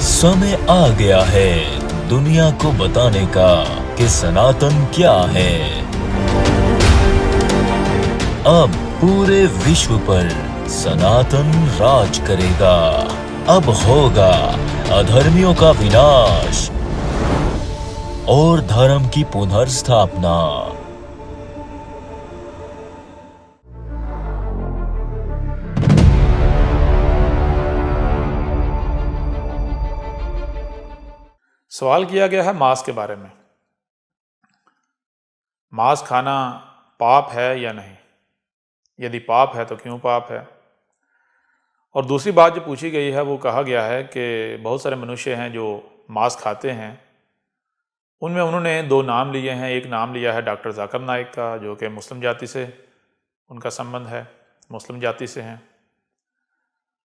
समय आ गया है दुनिया को बताने का कि सनातन क्या है। अब पूरे विश्व पर सनातन राज करेगा। अब होगा अधर्मियों का विनाश और धर्म की पुनर्स्थापना। सवाल किया गया है मांस के बारे में। मांस खाना पाप है या नहीं? यदि पाप है तो क्यों पाप है? और दूसरी बात जो पूछी गई है वो कहा गया है कि बहुत सारे मनुष्य हैं जो मांस खाते हैं। उनमें उन्होंने दो नाम लिए हैं। एक नाम लिया है डॉक्टर जाकिर नाइक का, जो कि मुस्लिम जाति से उनका संबंध है, मुस्लिम जाति से हैं।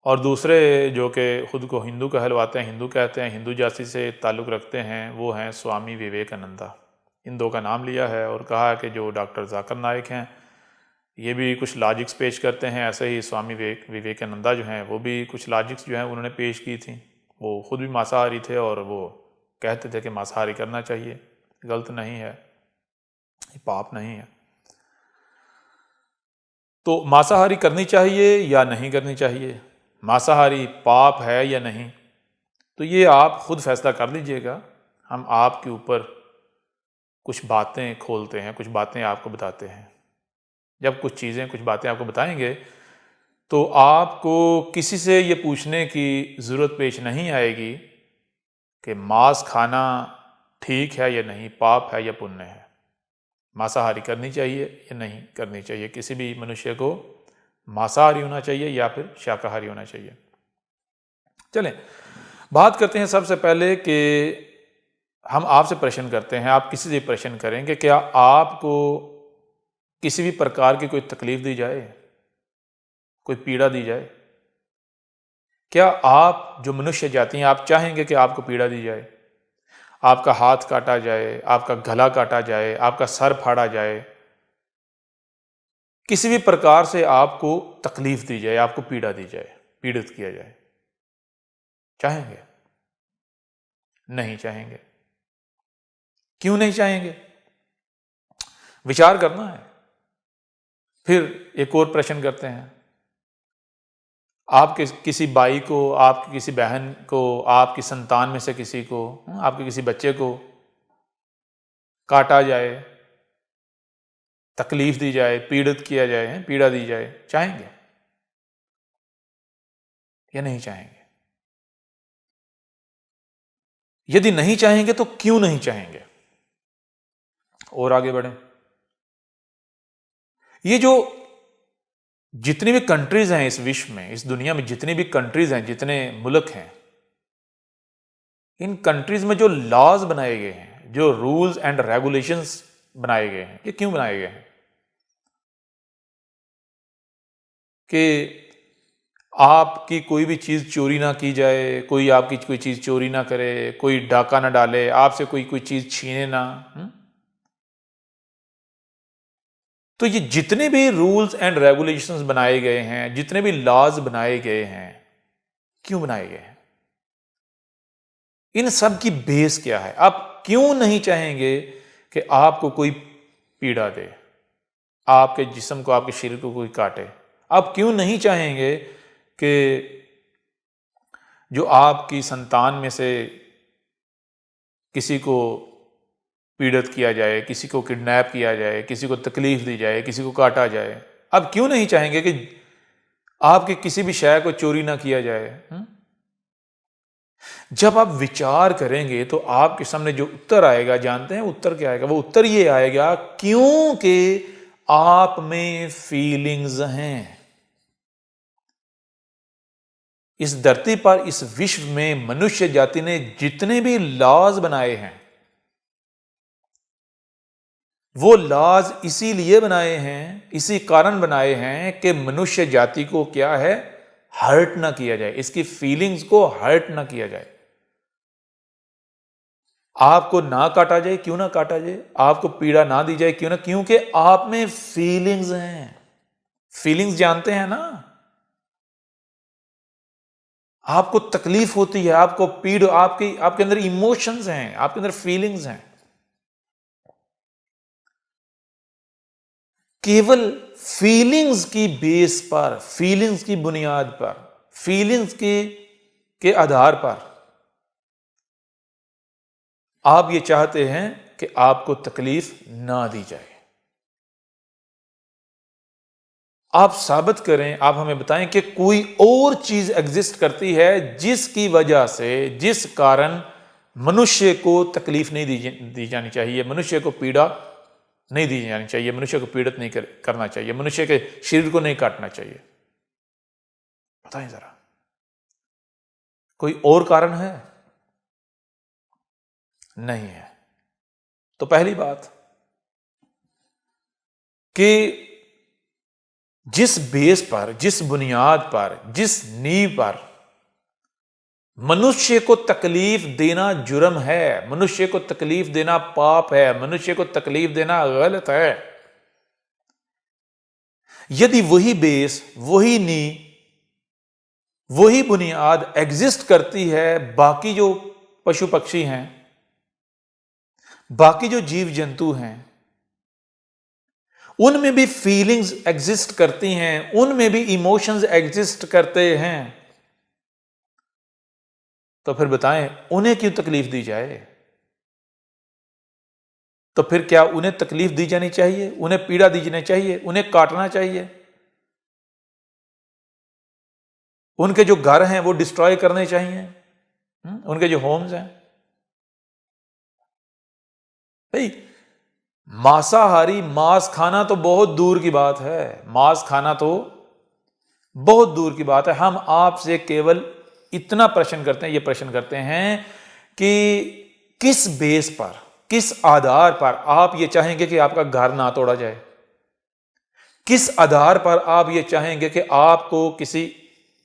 और दूसरे जो कि खुद को हिंदू कहलवाते हैं, हिंदू कहते हैं, हिंदू जाति से ताल्लुक़ रखते हैं, वो हैं स्वामी विवेकानंदा। इन दो का नाम लिया है और कहा कि जो डॉक्टर जाकिर नाइक हैं ये भी कुछ लॉजिक्स पेश करते हैं, ऐसे ही स्वामी विवेकानंदा जो हैं वो भी कुछ लॉजिक्स जो हैं उन्होंने पेश की थी। वो खुद भी मांसाहारी थे और वो कहते थे कि मांसाहारी करना चाहिए, गलत नहीं है, पाप नहीं है। तो मांसाहारी करनी चाहिए या नहीं करनी चाहिए, मांसाहारी पाप है या नहीं, तो ये आप खुद फैसला कर लीजिएगा। हम आपके ऊपर कुछ बातें खोलते हैं, कुछ बातें आपको बताते हैं। जब कुछ चीज़ें, कुछ बातें आपको बताएंगे तो आपको किसी से ये पूछने की ज़रूरत पेश नहीं आएगी कि मांस खाना ठीक है या नहीं, पाप है या पुण्य है, मांसाहारी करनी चाहिए या नहीं करनी चाहिए। किसी भी मनुष्य को मांसाहारी होना चाहिए या फिर शाकाहारी होना चाहिए। चलें बात करते हैं सबसे पहले कि हम आपसे प्रश्न करते हैं, आप किसी से प्रश्न करेंगे, क्या आपको किसी भी प्रकार की कोई तकलीफ दी जाए, कोई पीड़ा दी जाए? क्या आप जो मनुष्य जाति हैं आप चाहेंगे कि आपको पीड़ा दी जाए, आपका हाथ काटा जाए, आपका गला काटा जाए, आपका सर फाड़ा जाए, किसी भी प्रकार से आपको तकलीफ दी जाए, आपको पीड़ा दी जाए, पीड़ित किया जाए? चाहेंगे? नहीं चाहेंगे। क्यों नहीं चाहेंगे? विचार करना है। फिर एक और प्रश्न करते हैं, आपके किसी भाई को, आपकी किसी बहन को, आपकी संतान में से किसी को, आपके किसी बच्चे को काटा जाए, तकलीफ दी जाए, पीड़ित किया जाए, पीड़ा दी जाए, चाहेंगे या नहीं चाहेंगे? यदि नहीं चाहेंगे तो क्यों नहीं चाहेंगे? और आगे बढ़ें। ये जो जितनी भी कंट्रीज हैं इस विश्व में, इस दुनिया में जितनी भी कंट्रीज हैं, जितने मुल्क हैं, इन कंट्रीज में जो लॉज बनाए गए हैं, जो रूल्स एंड रेगुलेशंस बनाए गए हैं, ये क्यों बनाए गए हैं? कि आपकी कोई भी चीज चोरी ना की जाए, कोई आपकी कोई चीज चोरी ना करे, कोई डाका ना डाले, आपसे कोई चीज छीने ना। तो ये जितने भी रूल्स एंड रेगुलेशंस बनाए गए हैं, जितने भी लॉज बनाए गए हैं, क्यों बनाए गए हैं? इन सब की बेस क्या है? आप क्यों नहीं चाहेंगे कि आपको कोई पीड़ा दे, आपके जिस्म को, आपके शरीर को कोई काटे? आप क्यों नहीं चाहेंगे कि जो आपकी संतान में से किसी को पीड़ित किया जाए, किसी को किडनैप किया जाए, किसी को तकलीफ दी जाए, किसी को काटा जाए? आप क्यों नहीं चाहेंगे कि आपके किसी भी शय को चोरी ना किया जाए? जब आप विचार करेंगे तो आपके सामने जो उत्तर आएगा, जानते हैं उत्तर क्या आएगा? वो उत्तर ये आएगा, क्योंकि आप में फीलिंग्स हैं। इस धरती पर, इस विश्व में मनुष्य जाति ने जितने भी लॉज बनाए हैं, वो लॉज इसीलिए बनाए हैं, इसी कारण बनाए हैं कि मनुष्य जाति को क्या है, हर्ट ना किया जाए, इसकी फीलिंग्स को हर्ट ना किया जाए। आपको ना काटा जाए, क्यों ना काटा जाए? आपको पीड़ा ना दी जाए, क्यों ना? क्योंकि आप में फीलिंग्स हैं। फीलिंग्स जानते हैं ना? आपको तकलीफ होती है, आपको पीड़, आपके अंदर इमोशंस हैं, आपके अंदर फीलिंग्स हैं, केवल फीलिंग्स की बेस पर, फीलिंग्स की बुनियाद पर, फीलिंग्स के आधार पर आप ये चाहते हैं कि आपको तकलीफ ना दी जाए। आप साबित करें, आप हमें बताएं कि कोई और चीज एग्जिस्ट करती है जिसकी वजह से, जिस कारण मनुष्य को तकलीफ नहीं दी जानी चाहिए, मनुष्य को पीड़ा नहीं दी जानी चाहिए, मनुष्य को पीड़ित नहीं करना चाहिए, मनुष्य के शरीर को नहीं काटना चाहिए। बताएं जरा, कोई और कारण है? नहीं है। तो पहली बात कि जिस बेस पर, जिस बुनियाद पर, जिस नींव पर मनुष्य को तकलीफ देना जुर्म है, मनुष्य को तकलीफ देना पाप है, मनुष्य को तकलीफ देना गलत है, यदि वही बेस, वही नींव, वही बुनियाद एग्जिस्ट करती है बाकी जो पशु पक्षी हैं, बाकी जो जीव जंतु हैं, उनमें भी फीलिंग्स एग्जिस्ट करती हैं, उनमें भी इमोशंस एग्जिस्ट करते हैं, तो फिर बताएं उन्हें क्यों तकलीफ दी जाए? तो फिर क्या उन्हें तकलीफ दी जानी चाहिए, उन्हें पीड़ा दी जानी चाहिए, उन्हें काटना चाहिए, उनके जो घर हैं वो डिस्ट्रॉय करने चाहिए, उनके जो होम्स हैं? भाई मांसाहारी, मांस खाना तो बहुत दूर की बात है, मांस खाना तो बहुत दूर की बात है। हम आपसे केवल इतना प्रश्न करते हैं, ये प्रश्न करते हैं कि किस बेस पर, किस आधार पर आप ये चाहेंगे कि आपका घर ना तोड़ा जाए? किस आधार पर आप ये चाहेंगे कि आपको किसी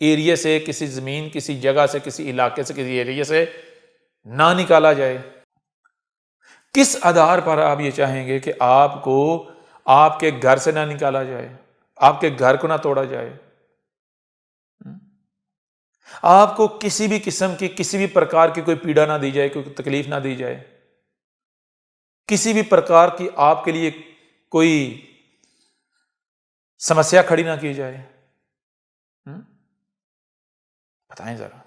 एरिया से, किसी जमीन, किसी जगह से, किसी इलाके से, किसी एरिया से ना निकाला जाए? किस आधार पर आप ये चाहेंगे कि आपको आपके घर से ना निकाला जाए, आपके घर को ना तोड़ा जाए, आपको किसी भी किस्म की, किसी भी प्रकार की कोई पीड़ा ना दी जाए, कोई तकलीफ ना दी जाए, किसी भी प्रकार की आपके लिए कोई समस्या खड़ी ना की जाए? बताएं जरा,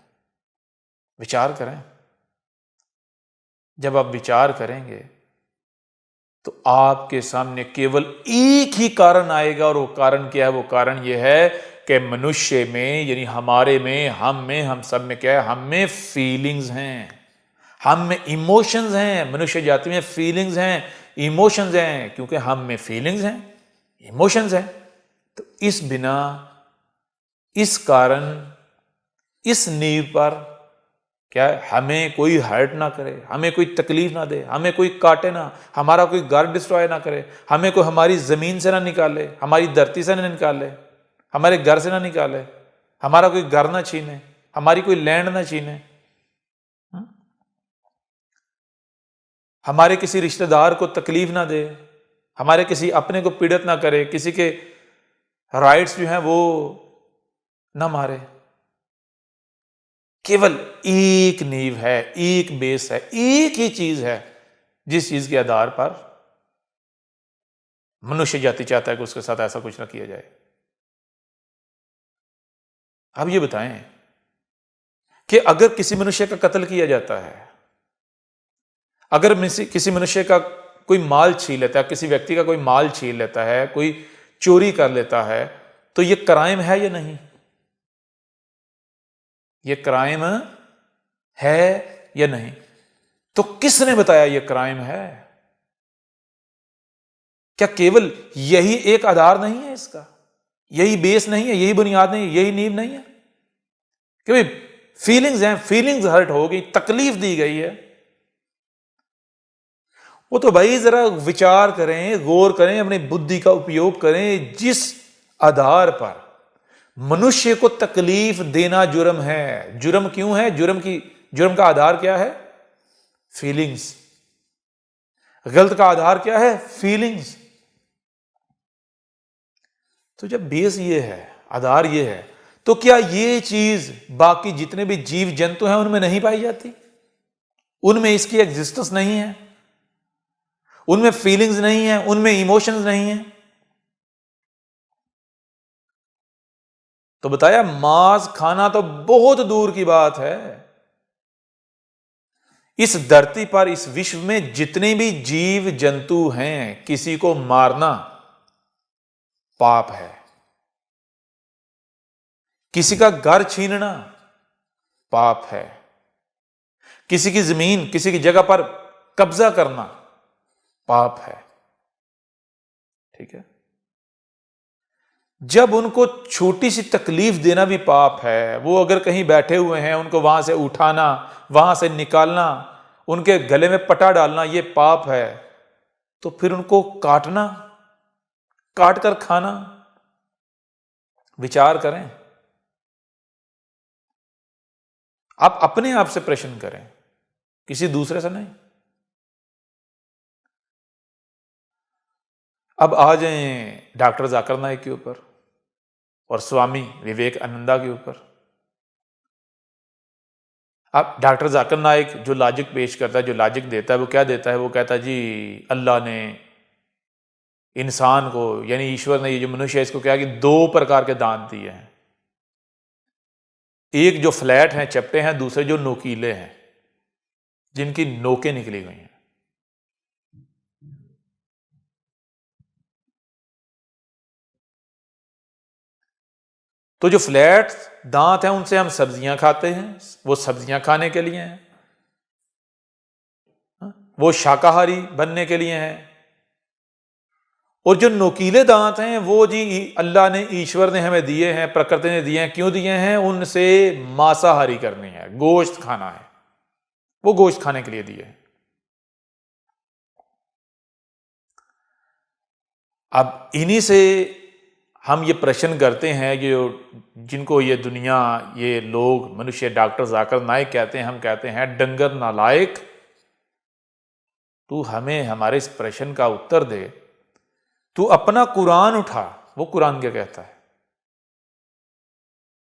विचार करें। जब आप विचार करेंगे तो आपके सामने केवल एक ही कारण आएगा, और वो कारण क्या है? वो कारण ये है कि मनुष्य में, यानी हमारे में, हम सब में क्या है? हम में फीलिंग्स हैं, हम में इमोशंस हैं। मनुष्य जाति में फीलिंग्स हैं, इमोशंस हैं, क्योंकि हम में फीलिंग्स हैं, इमोशंस हैं। तो इस बिना, इस कारण, इस नींव पर क्या है? हमें कोई हर्ट ना करे, हमें कोई तकलीफ ना दे, हमें कोई काटे ना, हमारा कोई घर डिस्ट्रॉय ना करे, हमें कोई हमारी जमीन से ना निकाले, हमारी धरती से ना निकाले, हमारे घर से ना निकाले, हमारा कोई घर ना छीने, हमारी कोई लैंड ना छीने, हमारे किसी रिश्तेदार को तकलीफ ना दे, हमारे किसी अपने को पीड़ित ना करे, किसी के राइट्स जो हैं वो ना मारे। केवल एक नींव है, एक बेस है, एक ही चीज है जिस चीज के आधार पर मनुष्य जाति चाहता है कि उसके साथ ऐसा कुछ ना किया जाए। अब ये बताएं कि अगर किसी मनुष्य का कत्ल किया जाता है, अगर किसी मनुष्य का कोई माल छीन लेता है, किसी व्यक्ति का कोई माल छीन लेता है, कोई चोरी कर लेता है, तो ये क्राइम है या नहीं? ये क्राइम है या नहीं? तो किसने बताया ये क्राइम है? क्या केवल यही एक आधार नहीं है इसका? यही बेस नहीं है, यही बुनियाद नहीं है, यही नींव नहीं है कि भाई फीलिंग्स हैं, फीलिंग्स हर्ट हो गई, तकलीफ दी गई है? वो तो भाई जरा विचार करें, गौर करें, अपनी बुद्धि का उपयोग करें। जिस आधार पर मनुष्य को तकलीफ देना जुर्म है, जुर्म क्यों है? जुर्म का आधार क्या है? फीलिंग्स। गलत का आधार क्या है? फीलिंग्स। तो जब बेस ये है, आधार ये है, तो क्या ये चीज बाकी जितने भी जीव जंतु हैं उनमें नहीं पाई जाती? उनमें इसकी एग्जिस्टेंस नहीं है, उनमें फीलिंग्स नहीं है, उनमें इमोशंस नहीं है? तो बताया मांस खाना तो बहुत दूर की बात है। इस धरती पर, इस विश्व में जितने भी जीव जंतु हैं, किसी को मारना पाप है, किसी का घर छीनना पाप है, किसी की जमीन, किसी की जगह पर कब्जा करना पाप है। ठीक है? जब उनको छोटी सी तकलीफ देना भी पाप है, वो अगर कहीं बैठे हुए हैं उनको वहां से उठाना, वहां से निकालना, उनके गले में पटा डालना, ये पाप है, तो फिर उनको काटना, काट कर खाना, विचार करें। आप अपने आप से प्रश्न करें, किसी दूसरे से नहीं। अब आ जाएं डॉक्टर जाकिर नाइक के ऊपर और स्वामी विवेकानंदा के ऊपर। अब डॉक्टर जाकिर नाइक जो लॉजिक पेश करता है, जो लॉजिक देता है, वो क्या देता है? वो कहता है जी अल्लाह ने इंसान को, यानी ईश्वर ने, ये जो मनुष्य है, इसको क्या कि 2 प्रकार के दांत दिए हैं। एक जो फ्लैट हैं, चपटे हैं, दूसरे जो नोकीले हैं, जिनकी नोकें निकली हुई हैं। तो जो फ्लैट दांत हैं उनसे हम सब्जियां खाते हैं, वो सब्जियां खाने के लिए हैं, वो शाकाहारी बनने के लिए हैं। और जो नोकीले दांत हैं वो जी अल्लाह ने, ईश्वर ने हमें दिए हैं, प्रकृति ने दिए हैं। क्यों दिए हैं? उनसे मांसाहारी करनी है, गोश्त खाना है, वो गोश्त खाने के लिए दिए हैं। अब इन्हीं से हम ये प्रश्न करते हैं, जिनको ये दुनिया, ये लोग, मनुष्य डॉक्टर जाकिर नाइक कहते हैं, हम कहते हैं डंगर नालायक, तू हमें हमारे इस प्रश्न का उत्तर दे। तू अपना कुरान उठा, वो कुरान क्या कहता है?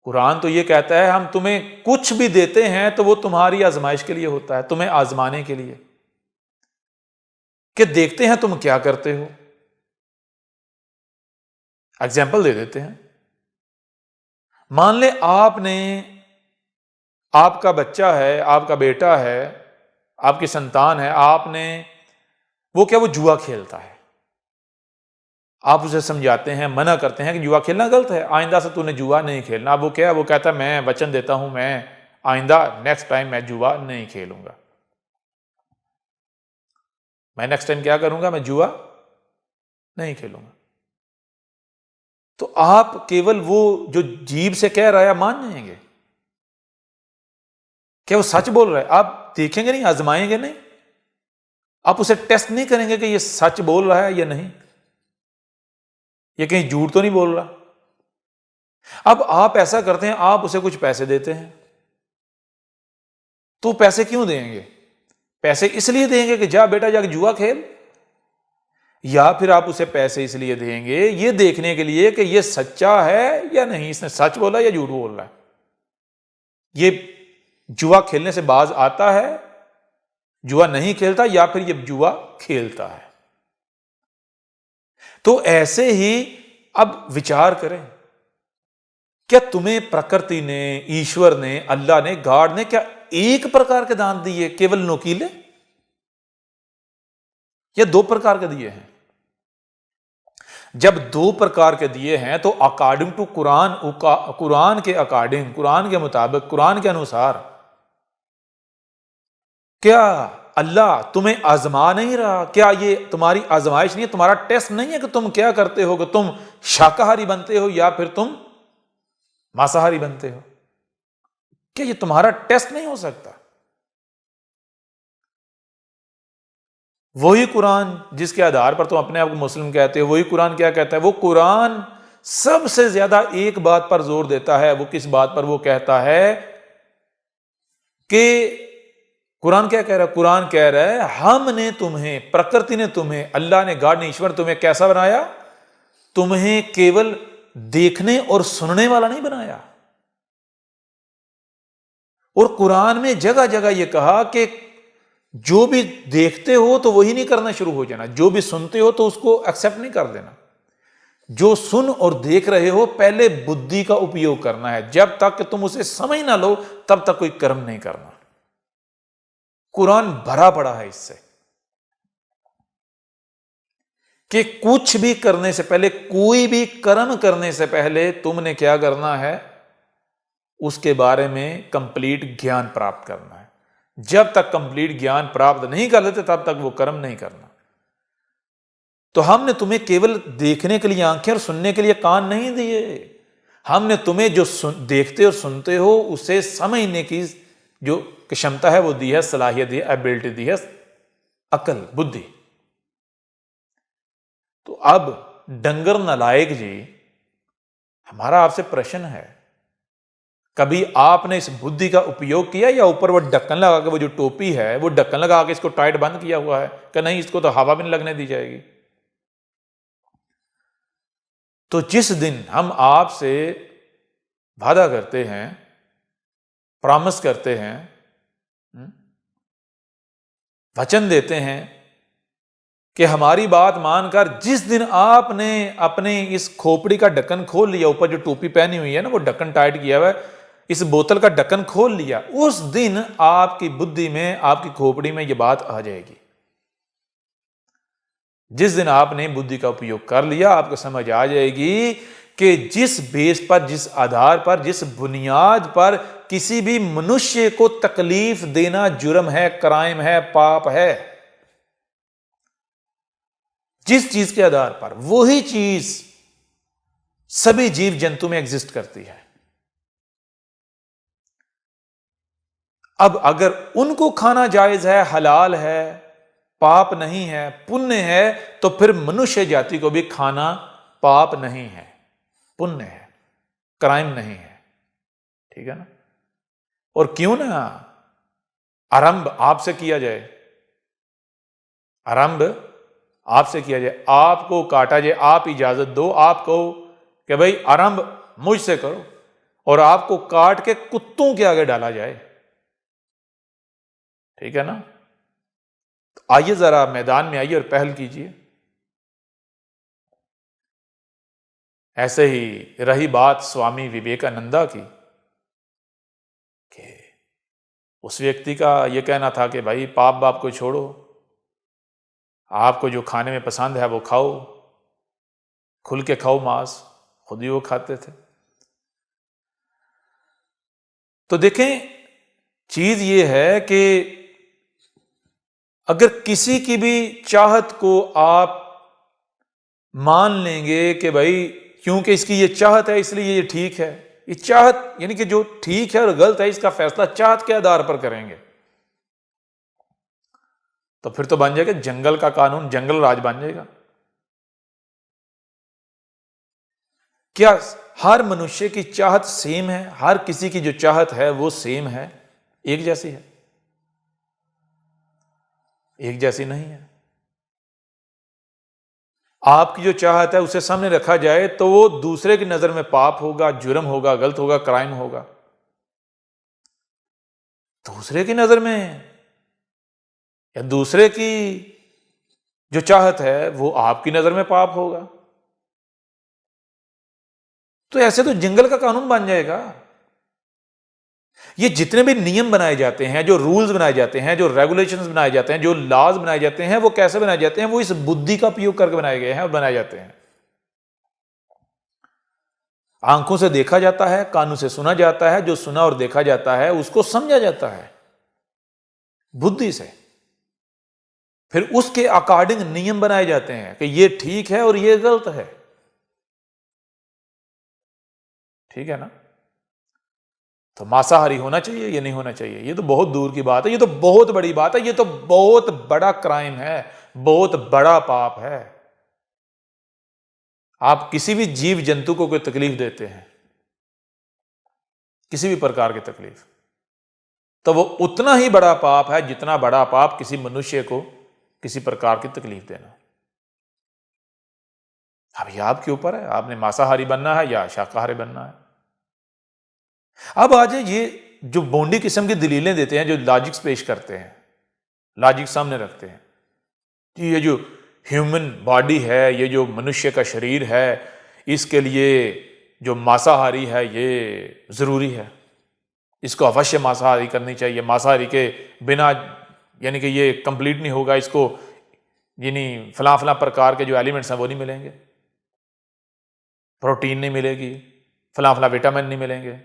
कुरान तो ये कहता है हम तुम्हें कुछ भी देते हैं तो वो तुम्हारी आजमाइश के लिए होता है, तुम्हें आजमाने के लिए, कि देखते हैं तुम क्या करते हो। एग्जाम्पल दे देते हैं। मान ले आपका बच्चा है, आपका बेटा है, आपकी संतान है, वो जुआ खेलता है। आप उसे समझाते हैं, मना करते हैं कि जुआ खेलना गलत है, आइंदा से तूने जुआ नहीं खेलना। अब वो क्या है? वो कहता है मैं वचन देता हूं, मैं आइंदा नेक्स्ट टाइम मैं जुआ नहीं खेलूंगा। मैं नेक्स्ट टाइम क्या करूंगा? मैं जुआ नहीं खेलूंगा। तो आप केवल वो जो जीभ से कह रहा है मान जाएंगे? क्या वो सच बोल रहा है? आप देखेंगे नहीं, आजमाएंगे नहीं, आप उसे टेस्ट नहीं करेंगे कि ये सच बोल रहा है या नहीं, ये कहीं झूठ तो नहीं बोल रहा। अब आप ऐसा करते हैं, आप उसे कुछ पैसे देते हैं, तो पैसे क्यों देंगे? पैसे इसलिए देंगे कि जा बेटा जाके जुआ खेल, या फिर आप उसे पैसे इसलिए देंगे ये देखने के लिए कि ये सच्चा है या नहीं, इसने सच बोला या झूठ बोल रहा है, ये जुआ खेलने से बाज आता है, जुआ नहीं खेलता, या फिर ये जुआ खेलता है। तो ऐसे ही अब विचार करें, क्या तुम्हें प्रकृति ने, ईश्वर ने, अल्लाह ने, गॉड ने क्या एक प्रकार के दांत दिए, केवल नोकीले, या 2 प्रकार के दिए हैं? जब 2 प्रकार के दिए हैं तो अकॉर्डिंग टू कुरान के अकॉर्डिंग, कुरान के मुताबिक, कुरान के अनुसार, क्या अल्लाह तुम्हें आजमा नहीं रहा? क्या ये तुम्हारी आजमाइश नहीं है, तुम्हारा टेस्ट नहीं है कि तुम क्या करते हो, कि तुम शाकाहारी बनते हो या फिर तुम मांसाहारी बनते हो? क्या ये तुम्हारा टेस्ट नहीं हो सकता? वही कुरान जिसके आधार पर तुम अपने आप को मुस्लिम कहते हो, वही कुरान क्या कहता है? वो कुरान सबसे ज्यादा एक बात पर जोर देता है। वो किस बात पर? वो कहता है कि कुरान क्या कह रहा है? कुरान कह रहा है हमने तुम्हें, प्रकृति ने तुम्हें, अल्लाह ने, गॉड ने, ईश्वर तुम्हें कैसा बनाया? तुम्हें केवल देखने और सुनने वाला नहीं बनाया, और कुरान में जगह जगह यह कहा कि जो भी देखते हो तो वही नहीं करना शुरू हो जाना, जो भी सुनते हो तो उसको एक्सेप्ट नहीं कर देना। जो सुन और देख रहे हो पहले बुद्धि का उपयोग करना है, जब तक कि तुम उसे समझ ना लो तब तक कोई कर्म नहीं करना। कुरान भरा पड़ा है इससे कि कुछ भी करने से पहले, कोई भी कर्म करने से पहले तुमने क्या करना है, उसके बारे में कंप्लीट ज्ञान प्राप्त करना है। जब तक कंप्लीट ज्ञान प्राप्त नहीं कर लेते तब तक वो कर्म नहीं करना। तो हमने तुम्हें केवल देखने के लिए आंखें और सुनने के लिए कान नहीं दिए, हमने तुम्हें जो देखते और सुनते हो उसे समझने की जो क्षमता है वो दी है, सलाहियत दी है, एबिलिटी दी है, अकल, बुद्धि। तो अब डंगर नालायक जी, हमारा आपसे प्रश्न है, कभी आपने इस बुद्धि का उपयोग किया या ऊपर वो ढक्कन लगा के, वो जो टोपी है वो ढक्कन लगा के इसको टाइट बंद किया हुआ है कि नहीं इसको तो हवा भी नहीं लगने दी जाएगी। तो जिस दिन हम आपसे वादा करते हैं, प्रॉमिस करते हैं, वचन देते हैं कि हमारी बात मानकर जिस दिन आपने अपने इस खोपड़ी का ढक्कन खोल लिया, ऊपर जो टोपी पहनी हुई है ना वो ढक्कन टाइट किया हुआ है, इस बोतल का ढक्कन खोल लिया, उस दिन आपकी बुद्धि में, आपकी खोपड़ी में ये बात आ जाएगी। जिस दिन आपने बुद्धि का उपयोग कर लिया, आपको समझ आ जाएगी कि जिस बेस पर, जिस आधार पर, जिस बुनियाद पर किसी भी मनुष्य को तकलीफ देना जुर्म है, क्राइम है, पाप है, जिस चीज के आधार पर, वही चीज सभी जीव जंतु में एग्जिस्ट करती है। अब अगर उनको खाना जायज है, हलाल है, पाप नहीं है, पुण्य है, तो फिर मनुष्य जाति को भी खाना पाप नहीं है, पुण्य है, क्राइम नहीं है। ठीक है ना? और क्यों ना आरंभ आपसे किया जाए, आरंभ आपसे किया जाए, आपको काटा जाए, आप इजाजत दो, आप कहो कि भाई आरंभ मुझसे करो, और आपको काट के कुत्तों के आगे डाला जाए। ठीक है ना? तो आइए जरा मैदान में आइए और पहल कीजिए। ऐसे ही रही बात स्वामी विवेकानंदा की, कि उस व्यक्ति का यह कहना था कि भाई पाप बाप को छोड़ो, आपको जो खाने में पसंद है वो खाओ, खुल के खाओ मांस, खुद ही वो खाते थे। तो देखें, चीज ये है कि अगर किसी की भी चाहत को आप मान लेंगे कि भाई क्योंकि इसकी ये चाहत है इसलिए ये ठीक है, ये चाहत यानी कि जो ठीक है और गलत है इसका फैसला चाहत के आधार पर करेंगे, तो फिर तो बन जाएगा जंगल का कानून, जंगल राज बन जाएगा। क्या हर मनुष्य की चाहत सेम है? हर किसी की जो चाहत है वो सेम है, एक जैसी है? एक जैसी नहीं है। आपकी जो चाहत है उसे सामने रखा जाए तो वो दूसरे की नजर में पाप होगा, जुर्म होगा, गलत होगा, क्राइम होगा। दूसरे की नजर में या दूसरे की जो चाहत है वो आपकी नजर में पाप होगा। तो ऐसे तो जंगल का कानून बन जाएगा। ये जितने भी नियम बनाए जाते हैं, जो रूल्स बनाए जाते हैं, जो रेगुलेशंस बनाए जाते हैं, जो लॉज बनाए जाते हैं, वो कैसे बनाए जाते हैं? वो इस बुद्धि का उपयोग करके बनाए गए हैं और बनाए जाते हैं। आंखों से देखा जाता है, कानों से सुना जाता है, जो सुना और देखा जाता है उसको समझा जाता है बुद्धि से, फिर उसके अकॉर्डिंग नियम बनाए जाते हैं कि ये ठीक है और ये गलत है। ठीक है ना? तो मांसाहारी होना चाहिए या नहीं होना चाहिए, ये तो बहुत दूर की बात है, ये तो बहुत बड़ी बात है, ये तो बहुत बड़ा क्राइम है, बहुत बड़ा पाप है। आप किसी भी जीव जंतु को कोई तकलीफ देते हैं, किसी भी प्रकार की तकलीफ, तो वो उतना ही बड़ा पाप है जितना बड़ा पाप किसी मनुष्य को किसी प्रकार की तकलीफ देना। अब ये आपके ऊपर है, आपने मांसाहारी बनना है या शाकाहारी बनना है। अब आ जाए ये जो बोंडी किस्म की दलीलें देते हैं, जो लॉजिक्स पेश करते हैं, लॉजिक सामने रखते हैं कि ये जो ह्यूमन बॉडी है, ये जो मनुष्य का शरीर है, इसके लिए जो मांसाहारी है ये ज़रूरी है, इसको अवश्य मांसाहारी करनी चाहिए, मांसाहारी के बिना यानी कि ये कंप्लीट नहीं होगा, इसको यानी फलां फलां प्रकार के जो एलिमेंट्स हैं वो नहीं मिलेंगे, प्रोटीन नहीं मिलेगी, फलां फलां विटामिन नहीं मिलेंगे।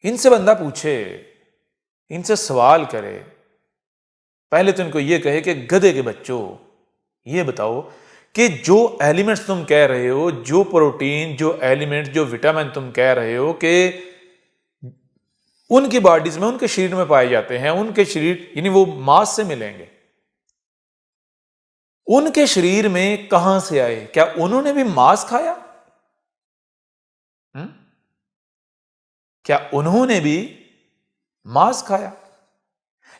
इनसे बंदा पूछे, इनसे सवाल करे, पहले तो इनको ये कहे कि गधे के बच्चों, ये बताओ कि जो एलिमेंट्स तुम कह रहे हो, जो प्रोटीन, जो एलिमेंट्स, जो विटामिन तुम कह रहे हो कि उनकी बॉडीज में, उनके शरीर में पाए जाते हैं, उनके शरीर यानी वो मांस से मिलेंगे, उनके शरीर में कहां से आए? क्या उन्होंने भी मांस खाया? क्या उन्होंने भी मांस खाया?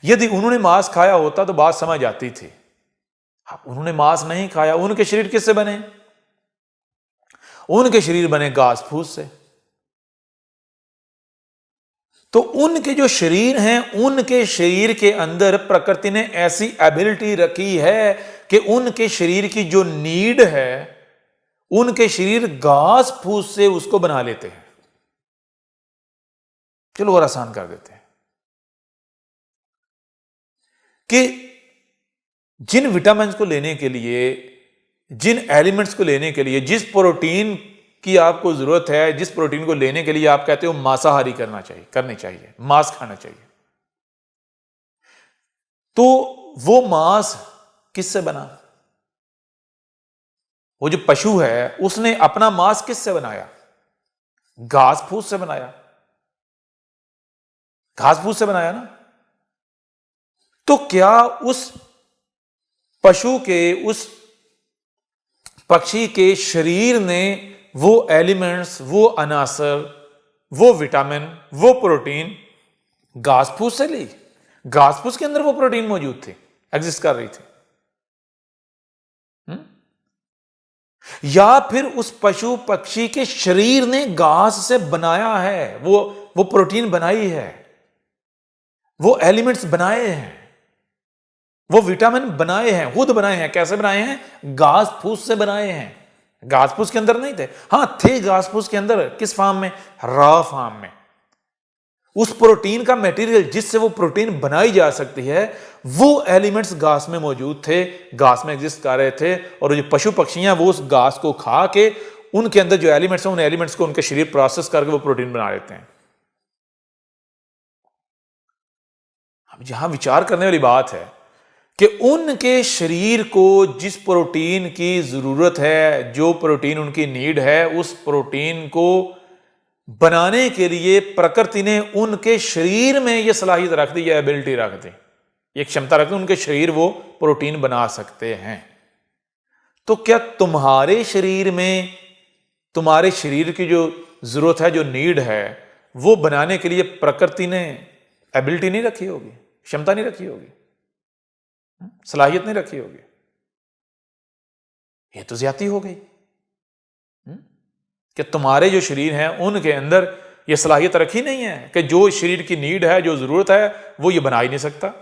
यदि उन्होंने मांस खाया होता तो बात समझ आती थी। उन्होंने मांस नहीं खाया, उनके शरीर किससे बने? उनके शरीर बने घास फूस से। तो उनके जो शरीर हैं, उनके शरीर के अंदर प्रकृति ने ऐसी एबिलिटी रखी है कि उनके शरीर की जो नीड है, उनके शरीर घास फूस से उसको बना लेते हैं। चलो और आसान कर देते हैं कि जिन विटामिन्स को लेने के लिए, जिन एलिमेंट्स को लेने के लिए, जिस प्रोटीन की आपको जरूरत है, जिस प्रोटीन को लेने के लिए आप कहते हो मांसाहारी करनी चाहिए, मांस खाना चाहिए, तो वो मांस किससे बना? वो जो पशु है उसने अपना मांस किससे बनाया? घास फूस से बनाया, घास फूस से बनाया ना। तो क्या उस पशु के, उस पक्षी के शरीर ने वो एलिमेंट्स, वो अनासर, वो विटामिन, वो प्रोटीन घास फूस से ली? घास फूस के अंदर वो प्रोटीन मौजूद थी, एग्जिस्ट कर रही थी। या फिर उस पशु पक्षी के शरीर ने घास से बनाया है, वो प्रोटीन बनाई है, वो एलिमेंट्स बनाए हैं, वो विटामिन बनाए हैं, खुद बनाए हैं। कैसे बनाए हैं? घास फूस से बनाए हैं। घास फूस के अंदर नहीं थे, हां थे घास फूस के अंदर। किस फॉर्म में? रॉ फॉर्म में। उस प्रोटीन का मटेरियल जिससे वो प्रोटीन बनाई जा सकती है, वो एलिमेंट्स घास में मौजूद थे, घास में एग्जिस्ट कर रहे थे। और जो पशु पक्षियां वो उस घास को खा के उनके अंदर जो एलिमेंट्स हैं, उन एलिमेंट्स को उनके शरीर प्रोसेस करके वो प्रोटीन बना लेते हैं। अब यहां विचार करने वाली बात है कि उनके शरीर को जिस प्रोटीन की जरूरत है, जो प्रोटीन उनकी नीड है, उस प्रोटीन को बनाने के लिए प्रकृति ने उनके शरीर में यह सलाहियत रख दी, यह एबिलिटी रख दी, यह क्षमता रख दी, उनके शरीर वो प्रोटीन बना सकते हैं। तो क्या तुम्हारे शरीर में, तुम्हारे शरीर की जो जरूरत है, जो नीड है, वो बनाने के लिए प्रकृति ने एबिलिटी नहीं रखी होगी, क्षमता नहीं रखी होगी, सलाहियत नहीं रखी होगी? ये तो ज्यादती हो गई कि तुम्हारे जो शरीर हैं उनके अंदर ये सलाहियत रखी नहीं है कि जो शरीर की नीड है, जो जरूरत है, वो ये बना ही नहीं सकता।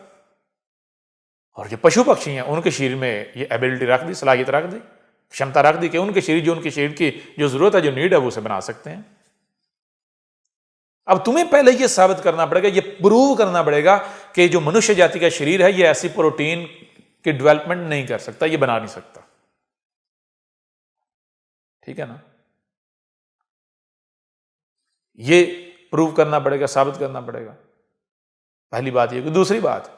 और जो पशु पक्षी हैं उनके शरीर में ये एबिलिटी रख दी, सलाहियत रख दी, क्षमता रख दी कि उनके शरीर, जो उनके शरीर की जो जरूरत है, जो नीड है, वो उसे बना सकते हैं। अब तुम्हें पहले ये साबित करना पड़ेगा, ये प्रूव करना पड़ेगा कि जो मनुष्य जाति का शरीर है, ये ऐसी प्रोटीन की डेवलपमेंट नहीं कर सकता, ये बना नहीं सकता। ठीक है ना? ये प्रूव करना पड़ेगा, साबित करना पड़ेगा। पहली बात ये। दूसरी बात,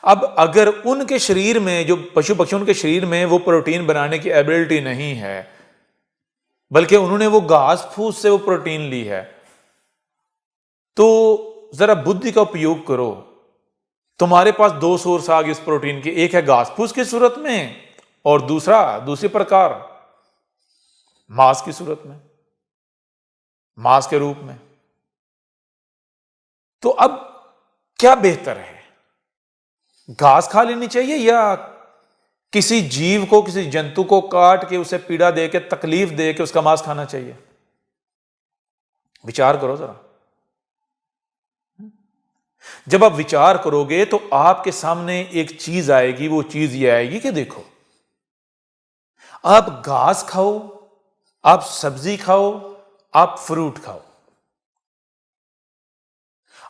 अब अगर उनके शरीर में, जो पशु पक्षी, उनके शरीर में वो प्रोटीन बनाने की एबिलिटी नहीं है, बल्कि उन्होंने वो घास फूस से वो प्रोटीन ली है, तो जरा बुद्धि का उपयोग करो। तुम्हारे पास दो सोर्स आ गए इस प्रोटीन की, एक है घास फूस की सूरत में और दूसरी प्रकार मांस की सूरत में, मांस के रूप में। तो अब क्या बेहतर है? घास खा लेनी चाहिए या किसी जीव को, किसी जंतु को काट के उसे पीड़ा दे के, तकलीफ दे के उसका मांस खाना चाहिए? विचार करो जरा। जब आप विचार करोगे तो आपके सामने एक चीज आएगी, वो चीज ये आएगी कि देखो, आप घास खाओ, आप सब्जी खाओ, आप फ्रूट खाओ,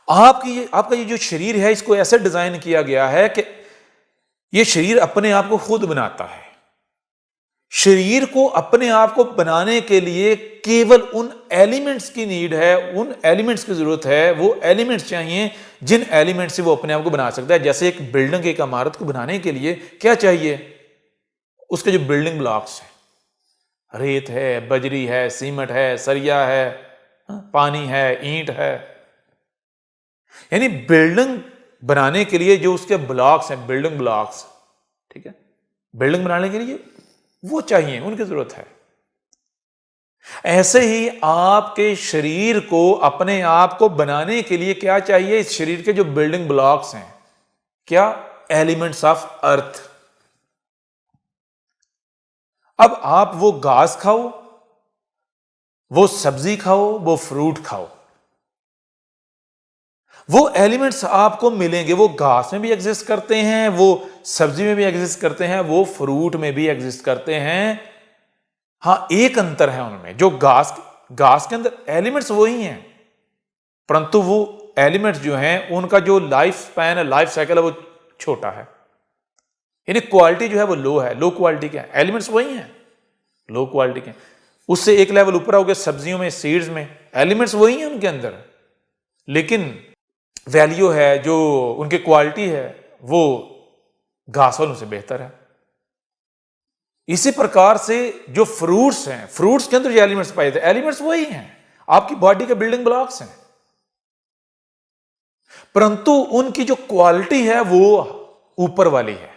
आपका ये जो शरीर है, इसको ऐसे डिजाइन किया गया है कि ये शरीर अपने आप को खुद बनाता है। शरीर को अपने आप को बनाने के लिए केवल उन एलिमेंट्स की नीड है, उन एलिमेंट्स की जरूरत है, वो एलिमेंट्स चाहिए जिन एलिमेंट से वो अपने आप को बना सकता है। जैसे एक बिल्डिंग, एक इमारत को बनाने के लिए क्या चाहिए? उसके जो बिल्डिंग ब्लॉक्स हैं, रेत है, बजरी है, सीमेंट है, सरिया है, पानी है, ईंट है। यानी बिल्डिंग बनाने के लिए जो उसके ब्लॉक्स हैं, बिल्डिंग ब्लॉक्स, ठीक है, बिल्डिंग बनाने के लिए वो चाहिए, उनकी जरूरत है। ऐसे ही आपके शरीर को अपने आप को बनाने के लिए क्या चाहिए? इस शरीर के जो बिल्डिंग ब्लॉक्स हैं, क्या? Elements of earth. अब आप वो घास खाओ, वो सब्जी खाओ, वो फ्रूट खाओ, वो एलिमेंट्स आपको मिलेंगे। वो घास में भी एग्जिस्ट करते हैं, वो सब्जी में भी एग्जिस्ट करते हैं, वो फ्रूट में भी एग्जिस्ट करते हैं। हां, एक अंतर है उनमें, जो घास के अंदर एलिमेंट्स वही हैं, परंतु वो एलिमेंट्स जो हैं उनका जो लाइफ स्पैन है, लाइफ साइकिल है, वो छोटा है। यानी क्वालिटी जो है वो लो है, लो क्वालिटी के एलिमेंट्स वही हैं, लो क्वालिटी के। उससे एक लेवल ऊपर हो गया सब्जियों में, सीड्स में, एलिमेंट्स वही हैं उनके अंदर, लेकिन वैल्यू है, जो उनकी क्वालिटी है, वो घास वालों से बेहतर है। इसी प्रकार से जो फ्रूट्स हैं, फ्रूट्स के अंदर जो एलिमेंट्स पाए थे, एलिमेंट्स वही हैं, आपकी बॉडी के बिल्डिंग ब्लॉक्स हैं, परंतु उनकी जो क्वालिटी है वो ऊपर वाली है।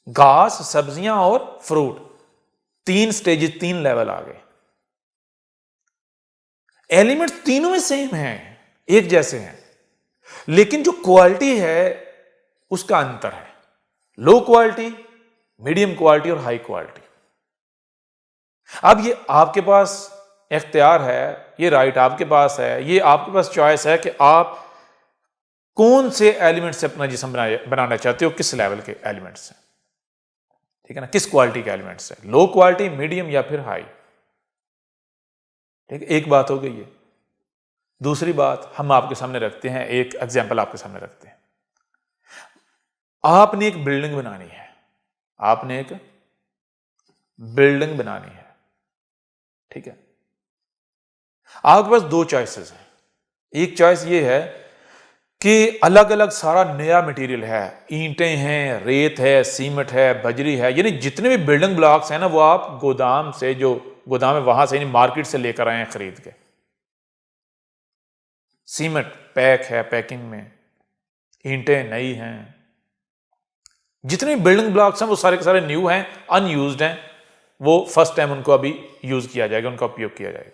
घास, सब्जियां और फ्रूट, 3 स्टेजेस, 3 लेवल आ गए। एलिमेंट्स तीनों में सेम हैं, एक जैसे हैं, लेकिन जो क्वालिटी है उसका अंतर है। लो क्वालिटी, मीडियम क्वालिटी और हाई क्वालिटी। अब ये आपके पास इख्तियार है, ये राइट आपके पास है, ये आपके पास चॉइस है कि आप कौन से एलिमेंट से अपना जिस्म बनाना चाहते हो, किस लेवल के एलिमेंट से, ठीक है ना, किस क्वालिटी के एलिमेंट से, लो क्वालिटी, मीडियम या फिर हाई। ठीक है, एक बात हो गई है। दूसरी बात हम आपके सामने रखते हैं, एक एग्जाम्पल आपके सामने रखते हैं। आपने एक बिल्डिंग बनानी है, आपने एक बिल्डिंग बनानी है, ठीक है। आपके पास 2 चॉइसेस हैं। एक चॉइस ये है कि अलग अलग सारा नया मटेरियल है, ईंटें हैं, रेत है, सीमेंट है, बजरी है, यानी जितने भी बिल्डिंग ब्लॉक्स हैं ना, वो आप गोदाम से, जो गोदाम है वहां से, यानी मार्केट से लेकर आए हैं खरीद के। सीमेंट पैक है, पैकिंग में, ईंटें नई हैं, जितने बिल्डिंग ब्लॉक्स हैं वो सारे के सारे न्यू हैं, अनयूज्ड हैं, वो फर्स्ट टाइम उनको अभी यूज किया जाएगा, उनका उपयोग किया जाएगा।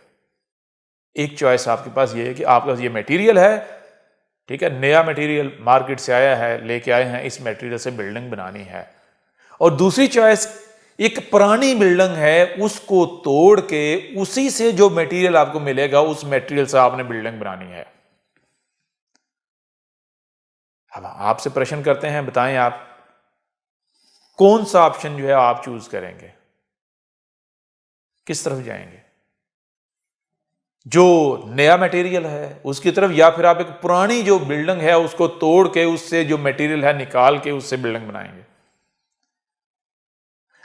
एक चॉइस आपके पास ये है कि आपके पास ये मटेरियल है, ठीक है, नया मटेरियल मार्केट से आया है, लेके आए हैं, इस मटेरियल से बिल्डिंग बनानी है। और दूसरी चॉइस, एक पुरानी बिल्डिंग है, उसको तोड़ के उसी से जो मटेरियल आपको मिलेगा, उस मटेरियल से आपने बिल्डिंग बनानी है। अब आपसे प्रश्न करते हैं, बताएं आप कौन सा ऑप्शन जो है आप चूज करेंगे, किस तरफ जाएंगे? जो नया मटेरियल है उसकी तरफ, या फिर आप एक पुरानी जो बिल्डिंग है उसको तोड़ के उससे जो मटेरियल है निकाल के उससे बिल्डिंग बनाएंगे?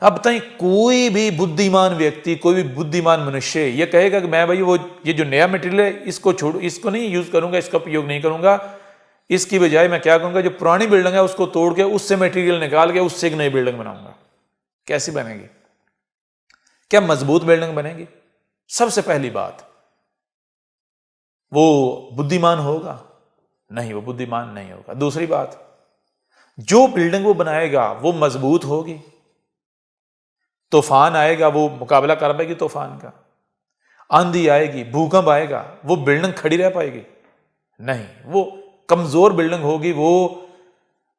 अब बताइए, कोई भी बुद्धिमान व्यक्ति, कोई भी बुद्धिमान मनुष्य ये कहेगा कि मैं भाई वो ये जो नया मटेरियल है इसको छोड़, इसको नहीं यूज करूंगा, इसका उपयोग नहीं करूंगा, इसकी बजाय मैं क्या करूंगा, जो पुरानी बिल्डिंग है उसको तोड़ के उससे मटेरियल निकाल के उससे एक नई बिल्डिंग बनाऊंगा। कैसी बनेगी? क्या मजबूत बिल्डिंग बनेगी? सबसे पहली बात, वो बुद्धिमान होगा? नहीं, वो बुद्धिमान नहीं होगा। दूसरी बात, जो बिल्डिंग वो बनाएगा वो मजबूत होगी? तूफान आएगा वो मुकाबला कर पाएगी तूफान का? आंधी आएगी, भूकंप आएगा, वो बिल्डिंग खड़ी रह पाएगी? नहीं, वो कमजोर बिल्डिंग होगी, वो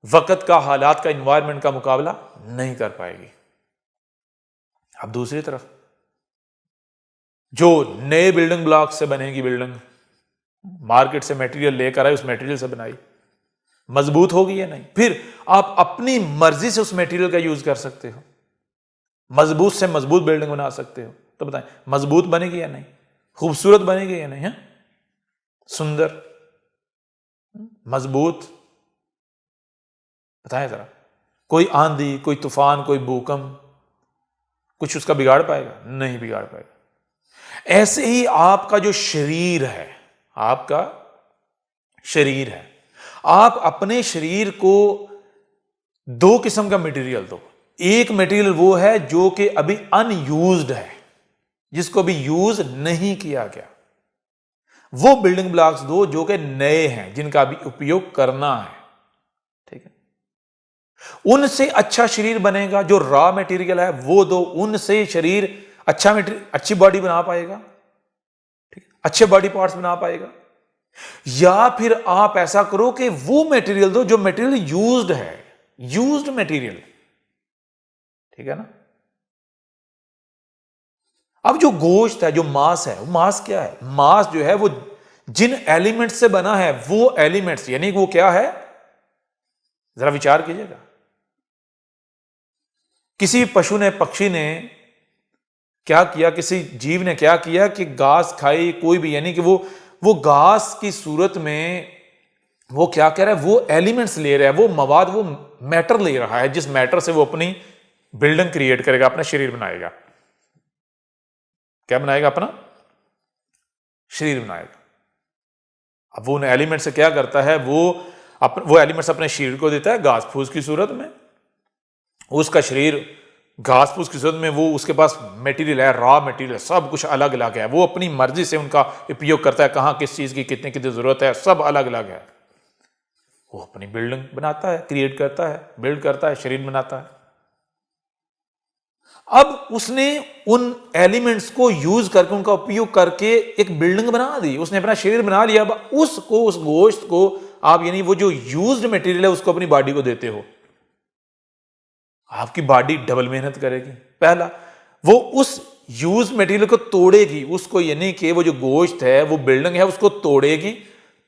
वक्त का, हालात का, एनवायरनमेंट का मुकाबला नहीं कर पाएगी। अब दूसरी तरफ जो नए बिल्डिंग ब्लॉक से बनेगी बिल्डिंग, मार्केट से मटेरियल लेकर आए, उस मटेरियल से बनाई, मजबूत होगी या नहीं? फिर आप अपनी मर्जी से उस मटेरियल का यूज कर सकते हो, मजबूत से मजबूत बिल्डिंग बना सकते हो। तो बताएं मजबूत बनेगी या नहीं, खूबसूरत बनेगी या नहीं है, सुंदर, मजबूत? बताएं जरा, कोई आंधी, कोई तूफान, कोई भूकंप कुछ उसका बिगाड़ पाएगा? नहीं बिगाड़ पाएगा। ऐसे ही आपका जो शरीर है, आपका शरीर है, आप अपने शरीर को दो किस्म का मटेरियल दो। एक मटेरियल वो है जो कि अभी अनयूज्ड है, जिसको अभी यूज नहीं किया गया। वो बिल्डिंग ब्लॉक्स दो जो कि नए हैं, जिनका अभी उपयोग करना है, ठीक है? उनसे अच्छा शरीर बनेगा। जो रॉ मटेरियल है वो दो, उनसे शरीर अच्छा मटेरियल, अच्छी बॉडी बना पाएगा, ठीक है? अच्छे बॉडी पार्ट्स बना पाएगा। या फिर आप ऐसा करो कि वो मटेरियल दो जो मटेरियल यूज्ड है, यूज्ड मटेरियल, ठीक है ना? अब जो गोश्त है, जो मांस है, वो मांस क्या है? मांस जो है वो जिन एलिमेंट से बना है, वो एलिमेंट्स यानी वो क्या है, जरा विचार कीजिएगा। किसी पशु ने, पक्षी ने क्या किया, किसी जीव ने क्या किया कि घास खाई, कोई भी, यानी कि वो घास की सूरत में वो क्या कह रहा है, वो एलिमेंट्स ले रहा है, वो मवाद, वो मैटर ले रहा है, जिस मैटर से वो अपनी बिल्डिंग क्रिएट करेगा, अपना शरीर बनाएगा। क्या बनाएगा? अपना शरीर बनाएगा। अब वो उन एलिमेंट से क्या करता है, वो एलिमेंट्स अपने शरीर को देता है घास फूस की सूरत में। उसका शरीर घास फूस की सूरत में, वो उसके पास मटेरियल है, रॉ मटेरियल, सब कुछ अलग अलग है। वो अपनी मर्जी से उनका उपयोग करता है, कहां किस चीज की कितनी कितनी जरूरत है, सब अलग अलग है। वो अपनी बिल्डिंग बनाता है, क्रिएट करता है, बिल्ड करता है, शरीर बनाता है। अब उसने उन एलिमेंट्स को यूज करके, उनका उपयोग करके एक बिल्डिंग बना दी, उसने अपना शरीर बना लिया। अब उसको, उस गोश्त को आप, यानी वो जो यूज्ड मटेरियल है, उसको अपनी बॉडी को देते हो, आपकी बॉडी डबल मेहनत करेगी। पहला, वो उस यूज मटेरियल को तोड़ेगी, उसको, यानी कि वो जो गोश्त है, वो बिल्डिंग है, उसको तोड़ेगी,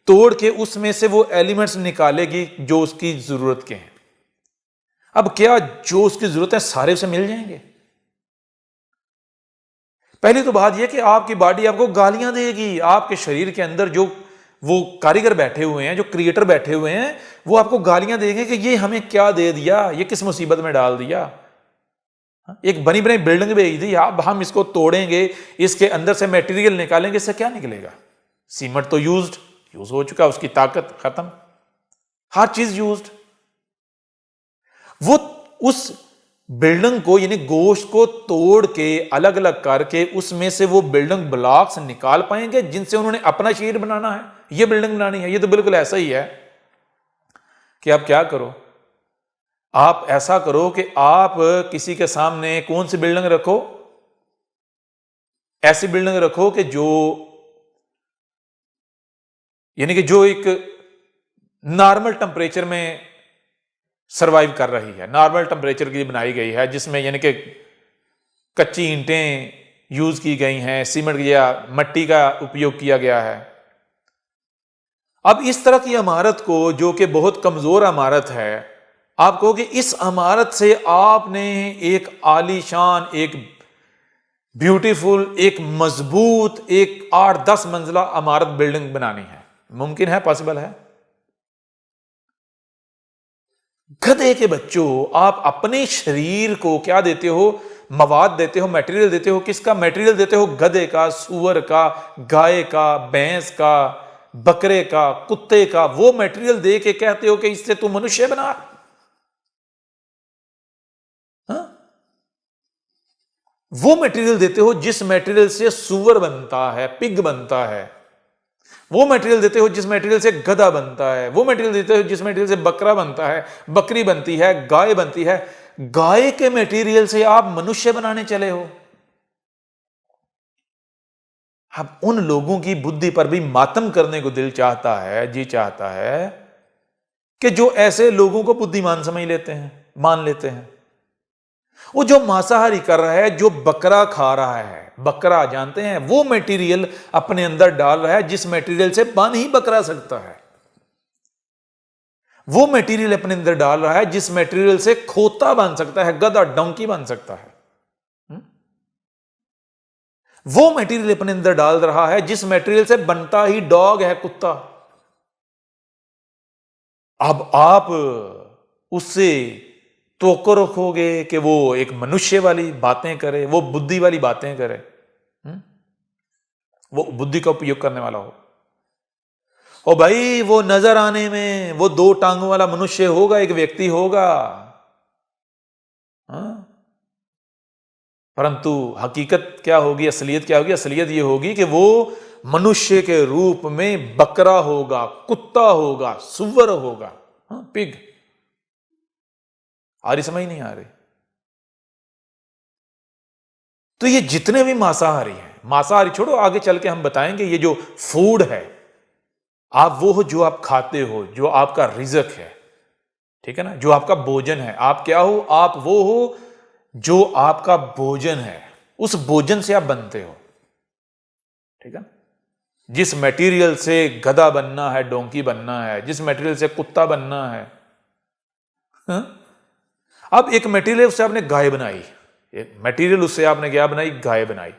तोड़ के उसमें से वो एलिमेंट्स निकालेगी जो उसकी जरूरत के हैं। अब क्या जो उसकी जरूरत है सारे उसे मिल जाएंगे? पहली तो बात यह कि आपकी बॉडी आपको गालियां देगी। आपके शरीर के अंदर जो वो कारीगर बैठे हुए हैं, जो क्रिएटर बैठे हुए हैं, वो आपको गालियां देंगे कि ये हमें क्या दे दिया, ये किस मुसीबत में डाल दिया। एक बनी बनाई बिल्डिंग भेज दी, अब हम इसको तोड़ेंगे, इसके अंदर से मटेरियल निकालेंगे, इससे क्या निकलेगा? सीमेंट तो यूज हो चुका, उसकी ताकत खत्म, हर चीज यूज्ड। वो उस बिल्डिंग को, यानी गोश्त को तोड़ के अलग अलग करके उसमें से वो बिल्डिंग ब्लॉक्स निकाल पाएंगे जिनसे उन्होंने अपना शरीर बनाना है, ये बिल्डिंग बनानी है। ये तो बिल्कुल ऐसा ही है कि आप क्या करो, आप ऐसा करो कि आप किसी के सामने कौन सी बिल्डिंग रखो, ऐसी बिल्डिंग रखो कि जो, यानी कि जो एक नॉर्मल टेम्परेचर में सरवाइव कर रही है, नॉर्मल टेम्परेचर की बनाई गई है, जिसमें यानी कि कच्ची ईंटें यूज की गई हैं, सीमेंट या मट्टी का उपयोग किया गया है। अब इस तरह की इमारत को, जो कि बहुत कमजोर इमारत है, आप कहो कि इस इमारत से आपने एक आलीशान, एक ब्यूटीफुल, एक मजबूत, एक 8-10 मंजिला इमारत, बिल्डिंग बनानी है। मुमकिन है? पॉसिबल है? गधे के बच्चों, आप अपने शरीर को क्या देते हो? मवाद देते हो, मटेरियल देते हो। किसका मटेरियल देते हो? गधे का, सूअर का, गाय का, भैंस का, बकरे का, कुत्ते का। वो मटेरियल दे के कहते हो कि इससे तू मनुष्य बना। हाँ? वो मटेरियल देते हो जिस मटेरियल से सूअर बनता है, पिग बनता है। वो मटेरियल देते हो जिस मटेरियल से गधा बनता है। वो मटेरियल देते हो जिस मटेरियल से बकरा बनता है, बकरी बनती है, गाय बनती है। गाय के मटेरियल से आप मनुष्य बनाने चले हो। अब उन लोगों की बुद्धि पर भी मातम करने को दिल चाहता है, जी चाहता है, कि जो ऐसे लोगों को बुद्धिमान समझ लेते हैं, मान लेते हैं। वो जो मांसाहारी कर रहा है, जो बकरा खा रहा है, बकरा जानते हैं, वो मटेरियल अपने अंदर डाल रहा है जिस मटेरियल से बन ही बकरा सकता है। वो मटेरियल अपने अंदर डाल रहा है जिस मटेरियल से खोता बन सकता है, गधा डोंकी बन सकता है। वो मटेरियल अपने अंदर डाल रहा है जिस मटेरियल से बनता ही डॉग है, कुत्ता। अब आप उससे तो रखोगे कि वो एक मनुष्य वाली बातें करे, वो बुद्धि वाली बातें करे, वो बुद्धि का उपयोग करने वाला हो। ओ भाई, वो नजर आने में वो 2 टांगों वाला मनुष्य होगा, एक व्यक्ति होगा, परंतु हकीकत क्या होगी, असलियत क्या होगी? असलियत ये होगी कि वो मनुष्य के रूप में बकरा होगा, कुत्ता होगा, सुअर होगा, पिग। आ रही समझ नहीं आ रही? तो ये जितने भी मांसाहारी हैं, मांसाहारी छोड़ो, आगे चल के हम बताएंगे ये जो फूड है, आप वो हो जो आप खाते हो, जो आपका रिज़्क है, ठीक है ना, जो आपका भोजन है। आप क्या हो? आप वो हो जो आपका भोजन है, उस भोजन से आप बनते हो, ठीक है ना। जिस मटेरियल से गधा बनना है, डोंकी बनना है, जिस मटेरियल से कुत्ता बनना है, अब एक मटेरियल उससे आपने गाय बनाई, एक मटेरियल उससे आपने क्या बनाई? गाय बनाई।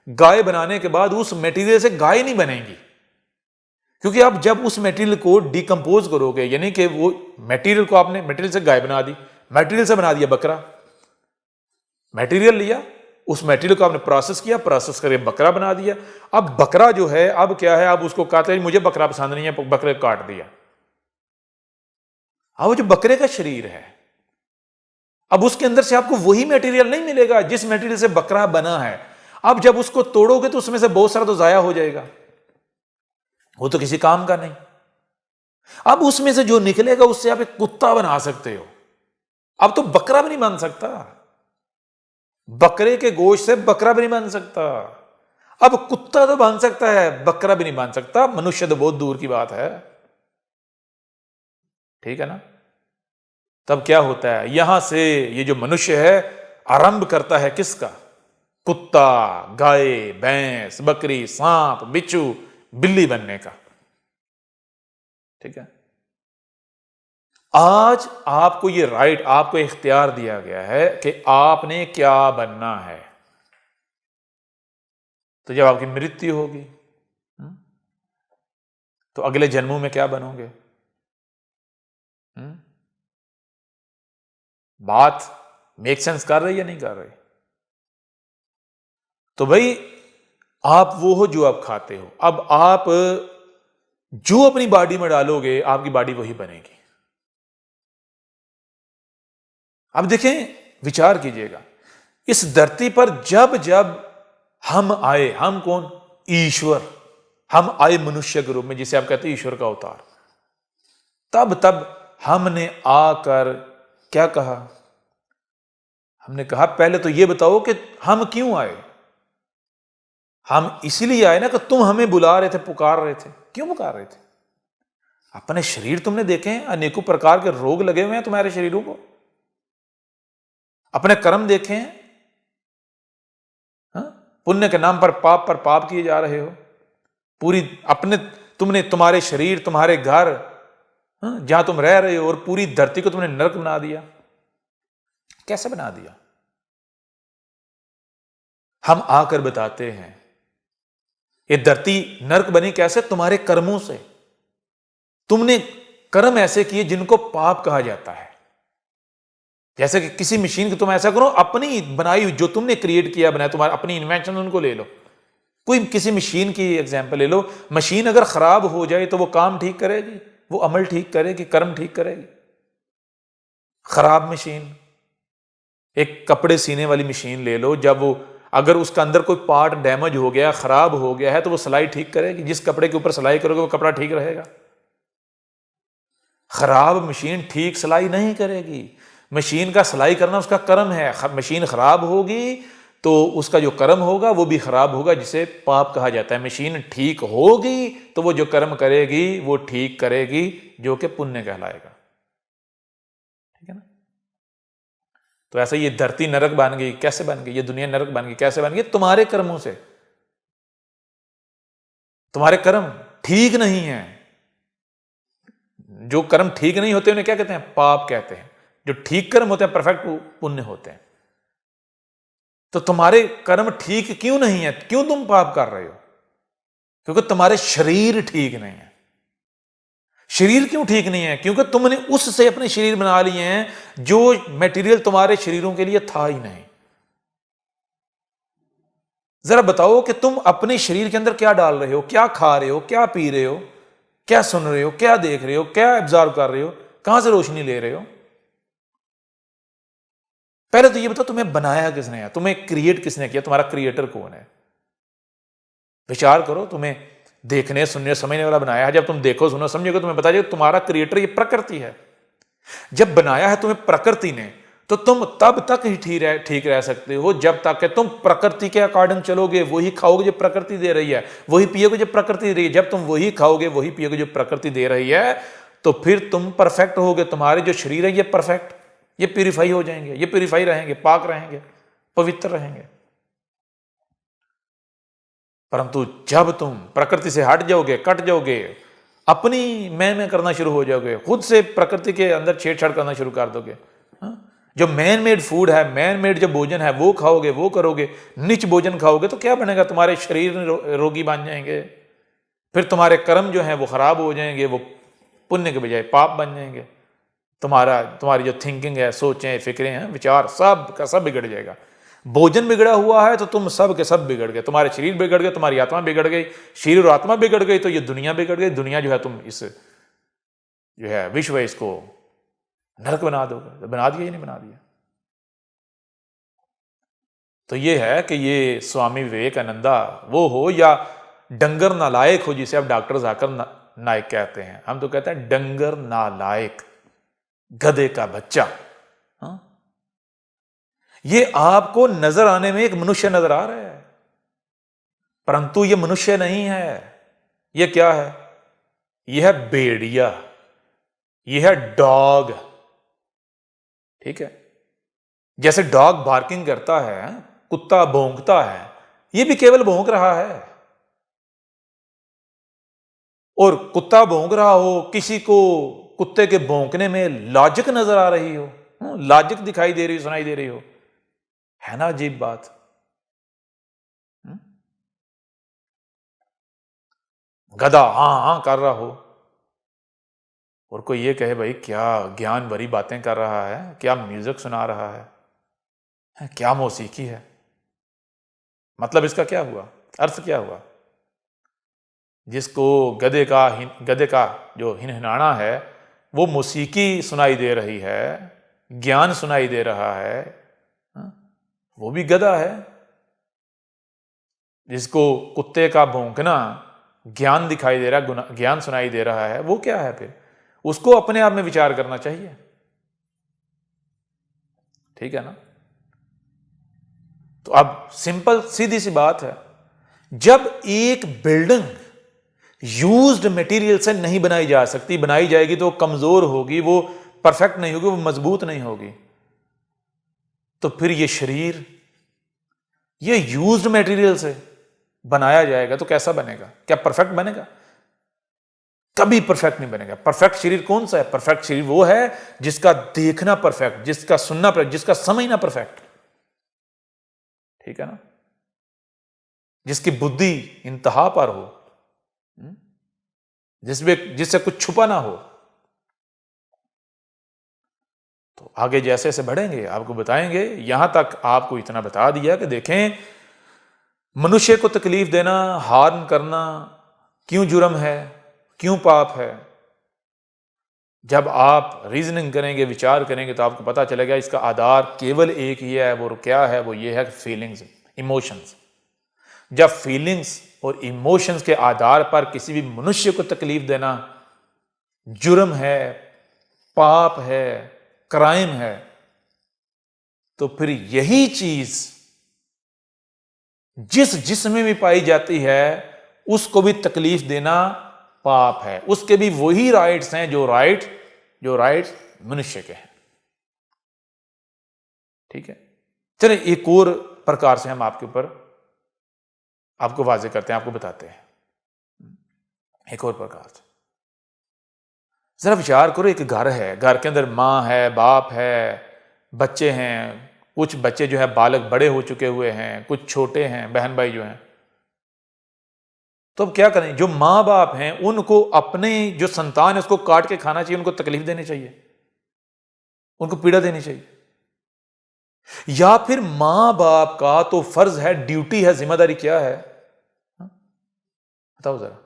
गाय बनाने के बाद उस मटेरियल से गाय नहीं बनेगी, क्योंकि आप जब उस मटेरियल को डिकम्पोज करोगे, यानी कि वो मटेरियल को आपने मटेरियल से गाय बना दी, मटेरियल से बना दिया बकरा। मटेरियल लिया, उस मटेरियल को आपने प्रोसेस किया, प्रोसेस करके बकरा बना दिया। अब बकरा जो है, अब क्या है, अब उसको कहते हैं मुझे बकरा पसंद नहीं है, बकरे काट दिया। अब वो जो बकरे का शरीर है, अब उसके अंदर से आपको वही मटेरियल नहीं मिलेगा जिस मटेरियल से बकरा बना है। अब जब उसको तोड़ोगे तो उसमें से बहुत सारा तो जाया हो जाएगा, वो तो किसी काम का नहीं। अब उसमें से जो निकलेगा उससे आप एक कुत्ता बना सकते हो। अब तो बकरा भी नहीं बन सकता, बकरे के गोश्त से बकरा भी नहीं बन सकता। अब कुत्ता तो बन सकता है, बकरा भी नहीं बन सकता, मनुष्य तो बहुत दूर की बात है, ठीक है ना। तब क्या होता है, यहां से ये जो मनुष्य है आरंभ करता है किसका? कुत्ता, गाय, भैंस, बकरी, सांप, बिच्छू, बिल्ली बनने का, ठीक है। आज आपको ये राइट, आपको इख्तियार दिया गया है कि आपने क्या बनना है। तो जब आपकी मृत्यु होगी तो अगले जन्मों में क्या बनोगे? बात मेक सेंस कर रही है, नहीं कर रही? तो भाई, आप वो हो जो आप खाते हो। अब आप जो अपनी बॉडी में डालोगे, आपकी बॉडी वही बनेगी। अब देखें, विचार कीजिएगा, इस धरती पर जब जब हम आए, हम कौन? ईश्वर। हम आए मनुष्य के रूप में, जिसे आप कहते हैं ईश्वर का अवतार। तब तब हमने आकर क्या कहा? हमने कहा पहले तो ये बताओ कि हम क्यों आए। हम इसीलिए आए ना कि तुम हमें बुला रहे थे, पुकार रहे थे। क्यों पुकार रहे थे? अपने शरीर तुमने देखे हैं, अनेकों प्रकार के रोग लगे हुए हैं तुम्हारे शरीरों को। अपने कर्म देखे हैं, पुण्य के नाम पर पाप किए जा रहे हो। पूरी अपने तुमने, तुम्हारे शरीर, तुम्हारे घर, जहां तुम रह रहे हो, और पूरी धरती को तुमने नरक बना दिया। कैसे बना दिया? हम आकर बताते हैं ये धरती नरक बनी कैसे? तुम्हारे कर्मों से। तुमने कर्म ऐसे किए जिनको पाप कहा जाता है। जैसे कि किसी मशीन को तुम ऐसा करो, अपनी बनाई, जो तुमने क्रिएट किया, बनाया, तुम्हारा अपनी इन्वेंशन, उनको ले लो। कोई किसी मशीन की एग्जांपल ले लो। मशीन अगर खराब हो जाए तो वो काम ठीक करेगी, वो अमल ठीक करेगी, कर्म ठीक करेगी? खराब मशीन, एक कपड़े सीने वाली मशीन ले लो, जब वो अगर उसका अंदर कोई पार्ट डैमेज हो गया, खराब हो गया है, तो वो सिलाई ठीक करेगी? जिस कपड़े के ऊपर सिलाई करोगे वो कपड़ा ठीक रहेगा? खराब मशीन ठीक सिलाई नहीं करेगी। मशीन का सिलाई करना उसका कर्म है। मशीन खराब होगी तो उसका जो कर्म होगा वो भी खराब होगा, जिसे पाप कहा जाता है। मशीन ठीक होगी तो वो जो कर्म करेगी वो ठीक करेगी, जो कि पुण्य कहलाएगा, ठीक है ना। तो ऐसा ये धरती नरक बन गई, कैसे बन गई? ये दुनिया नरक बन गई, कैसे बन गई? तुम्हारे कर्मों से। तुम्हारे कर्म ठीक नहीं है। जो कर्म ठीक नहीं होते उन्हें क्या कहते हैं? पाप कहते हैं। जो ठीक कर्म होते हैं, परफेक्ट पुण्य होते हैं। तो तुम्हारे कर्म ठीक क्यों नहीं है? क्यों तुम पाप कर रहे हो? क्योंकि तुम्हारे शरीर ठीक नहीं है। शरीर क्यों ठीक नहीं है? क्योंकि तुमने उससे अपने शरीर बना लिए हैं जो मटेरियल तुम्हारे शरीरों के लिए था ही नहीं। जरा बताओ कि तुम अपने शरीर के अंदर क्या डाल रहे हो, क्या खा रहे हो, क्या पी रहे हो, क्या सुन रहे हो, क्या देख रहे हो, क्या एब्जॉर्व कर रहे हो, कहां से रोशनी ले रहे हो? पहले तो ये बताओ तुम्हें बनाया किसने है? तुम्हें क्रिएट किसने किया? तुम्हारा क्रिएटर कौन है? विचार करो। तुम्हें देखने सुनने समझने वाला बनाया है। जब तुम देखो सुनो समझोगे तुम्हें पता चलेगा तुम्हारा क्रिएटर ये प्रकृति है। जब बनाया है तुम्हें प्रकृति ने, तो तुम तब तक ही ठीक रह सकते हो जब तक कि तुम प्रकृति के अकॉर्डिंग चलोगे, वही खाओगे जो प्रकृति दे रही है, वही पियोगे जो प्रकृति दे रही है। जब तुम वही खाओगे वही पियोगे जो प्रकृति दे रही है, तो फिर तुम परफेक्ट होगे। तुम्हारे जो शरीर है ये परफेक्ट, ये प्यूरिफाई हो जाएंगे, ये प्यूरिफाई रहेंगे, पाक रहेंगे, पवित्र रहेंगे। परंतु जब तुम प्रकृति से हट जाओगे, कट जाओगे, अपनी मैं करना शुरू हो जाओगे, खुद से प्रकृति के अंदर छेड़छाड़ करना शुरू कर दोगे, जो मैन मेड फूड है, मैन मेड जो भोजन है वो खाओगे, वो करोगे, नीच भोजन खाओगे, तो क्या बनेगा? तुम्हारे शरीर रोगी बन जाएंगे। फिर तुम्हारे कर्म जो हैं वो खराब हो जाएंगे, वो पुण्य के बजाय पाप बन जाएंगे। तुम्हारी जो थिंकिंग है, सोचें, फिक्रें हैं, विचार, सब का सब बिगड़ जाएगा। भोजन बिगड़ा हुआ है तो तुम सब के सब बिगड़ गए। तुम्हारे शरीर बिगड़ गए, तुम्हारी आत्मा बिगड़ गई, शरीर और आत्मा बिगड़ गई तो ये दुनिया बिगड़ गई। दुनिया जो है तुम इस जो है विश्व है इसको नरक बना दोगे। तो बना दिया या नहीं बना दिया? तो ये है कि ये स्वामी विवेकानंदा वो हो या डंगर नालायक हो, जिसे अब डॉक्टर जाकिर नाइक कहते हैं। हम तो कहते हैं डंगर नालायक, गधे का बच्चा। हाँ? ये आपको नजर आने में एक मनुष्य नजर आ रहा है, परंतु ये मनुष्य नहीं है। ये क्या है? यह है भेड़िया, यह है डॉग। ठीक है? जैसे डॉग बार्किंग करता है, कुत्ता भौंकता है, यह भी केवल भौंक रहा है। और कुत्ता भौंक रहा हो, किसी को कुत्ते के भौंकने में लॉजिक नजर आ रही हो, लॉजिक दिखाई दे रही हो, सुनाई दे रही हो, है ना अजीब बात? गधा हाँ हाँ कर रहा हो और कोई ये कहे भाई क्या ज्ञान भरी बातें कर रहा है, क्या म्यूजिक सुना रहा है, क्या मौसीकी है। मतलब इसका क्या हुआ? अर्थ क्या हुआ? जिसको गधे का जो हिनहिनाना है वो मौसीकी सुनाई दे रही है, ज्ञान सुनाई दे रहा है, वो भी गधा है। जिसको कुत्ते का भौंकना ज्ञान दिखाई दे रहा, ज्ञान सुनाई दे रहा है, वो क्या है? फिर उसको अपने आप में विचार करना चाहिए। ठीक है ना? तो अब सिंपल सीधी सी बात है, जब एक बिल्डिंग यूज्ड मटेरियल से नहीं बनाई जा सकती, बनाई जाएगी तो कमजोर होगी, वो परफेक्ट नहीं होगी, वो मजबूत नहीं होगी, तो फिर ये शरीर ये यूज्ड मटेरियल से बनाया जाएगा तो कैसा बनेगा? क्या परफेक्ट बनेगा? कभी परफेक्ट नहीं बनेगा। परफेक्ट शरीर कौन सा है? परफेक्ट शरीर वो है जिसका देखना परफेक्ट, जिसका सुनना परफेक्ट, जिसका समझना परफेक्ट। ठीक है ना? जिसकी बुद्धि इंतहा पर हो, जिससे कुछ छुपा ना हो। तो आगे जैसे जैसे बढ़ेंगे आपको बताएंगे। यहां तक आपको इतना बता दिया कि देखें, मनुष्य को तकलीफ देना, हार्म करना क्यों जुर्म है, क्यों पाप है। जब आप रीजनिंग करेंगे, विचार करेंगे, तो आपको पता चलेगा इसका आधार केवल एक ही है। वो क्या है? वो ये है फीलिंग्स, इमोशंस। जब फीलिंग्स और इमोशंस के आधार पर किसी भी मनुष्य को तकलीफ देना जुर्म है, पाप है, क्राइम है, तो फिर यही चीज जिस जिस्म में पाई जाती है उसको भी तकलीफ देना पाप है। उसके भी वही राइट्स हैं जो राइट्स मनुष्य के हैं। ठीक है, चलिए एक और प्रकार से हम आपको वाजे करते हैं, आपको बताते हैं एक और प्रकार से। जरा विचार करो, एक घर है, घर के अंदर माँ है, बाप है, बच्चे हैं, कुछ बच्चे जो है बालक बड़े हो चुके हुए हैं, कुछ छोटे हैं, बहन भाई जो हैं। तो अब क्या करें, जो माँ बाप हैं उनको अपने जो संतान है उसको काट के खाना चाहिए, उनको तकलीफ देनी चाहिए, उनको पीड़ा देनी चाहिए, या फिर माँ बाप का तो फर्ज है, ड्यूटी है, जिम्मेदारी क्या है, बताओ जरा।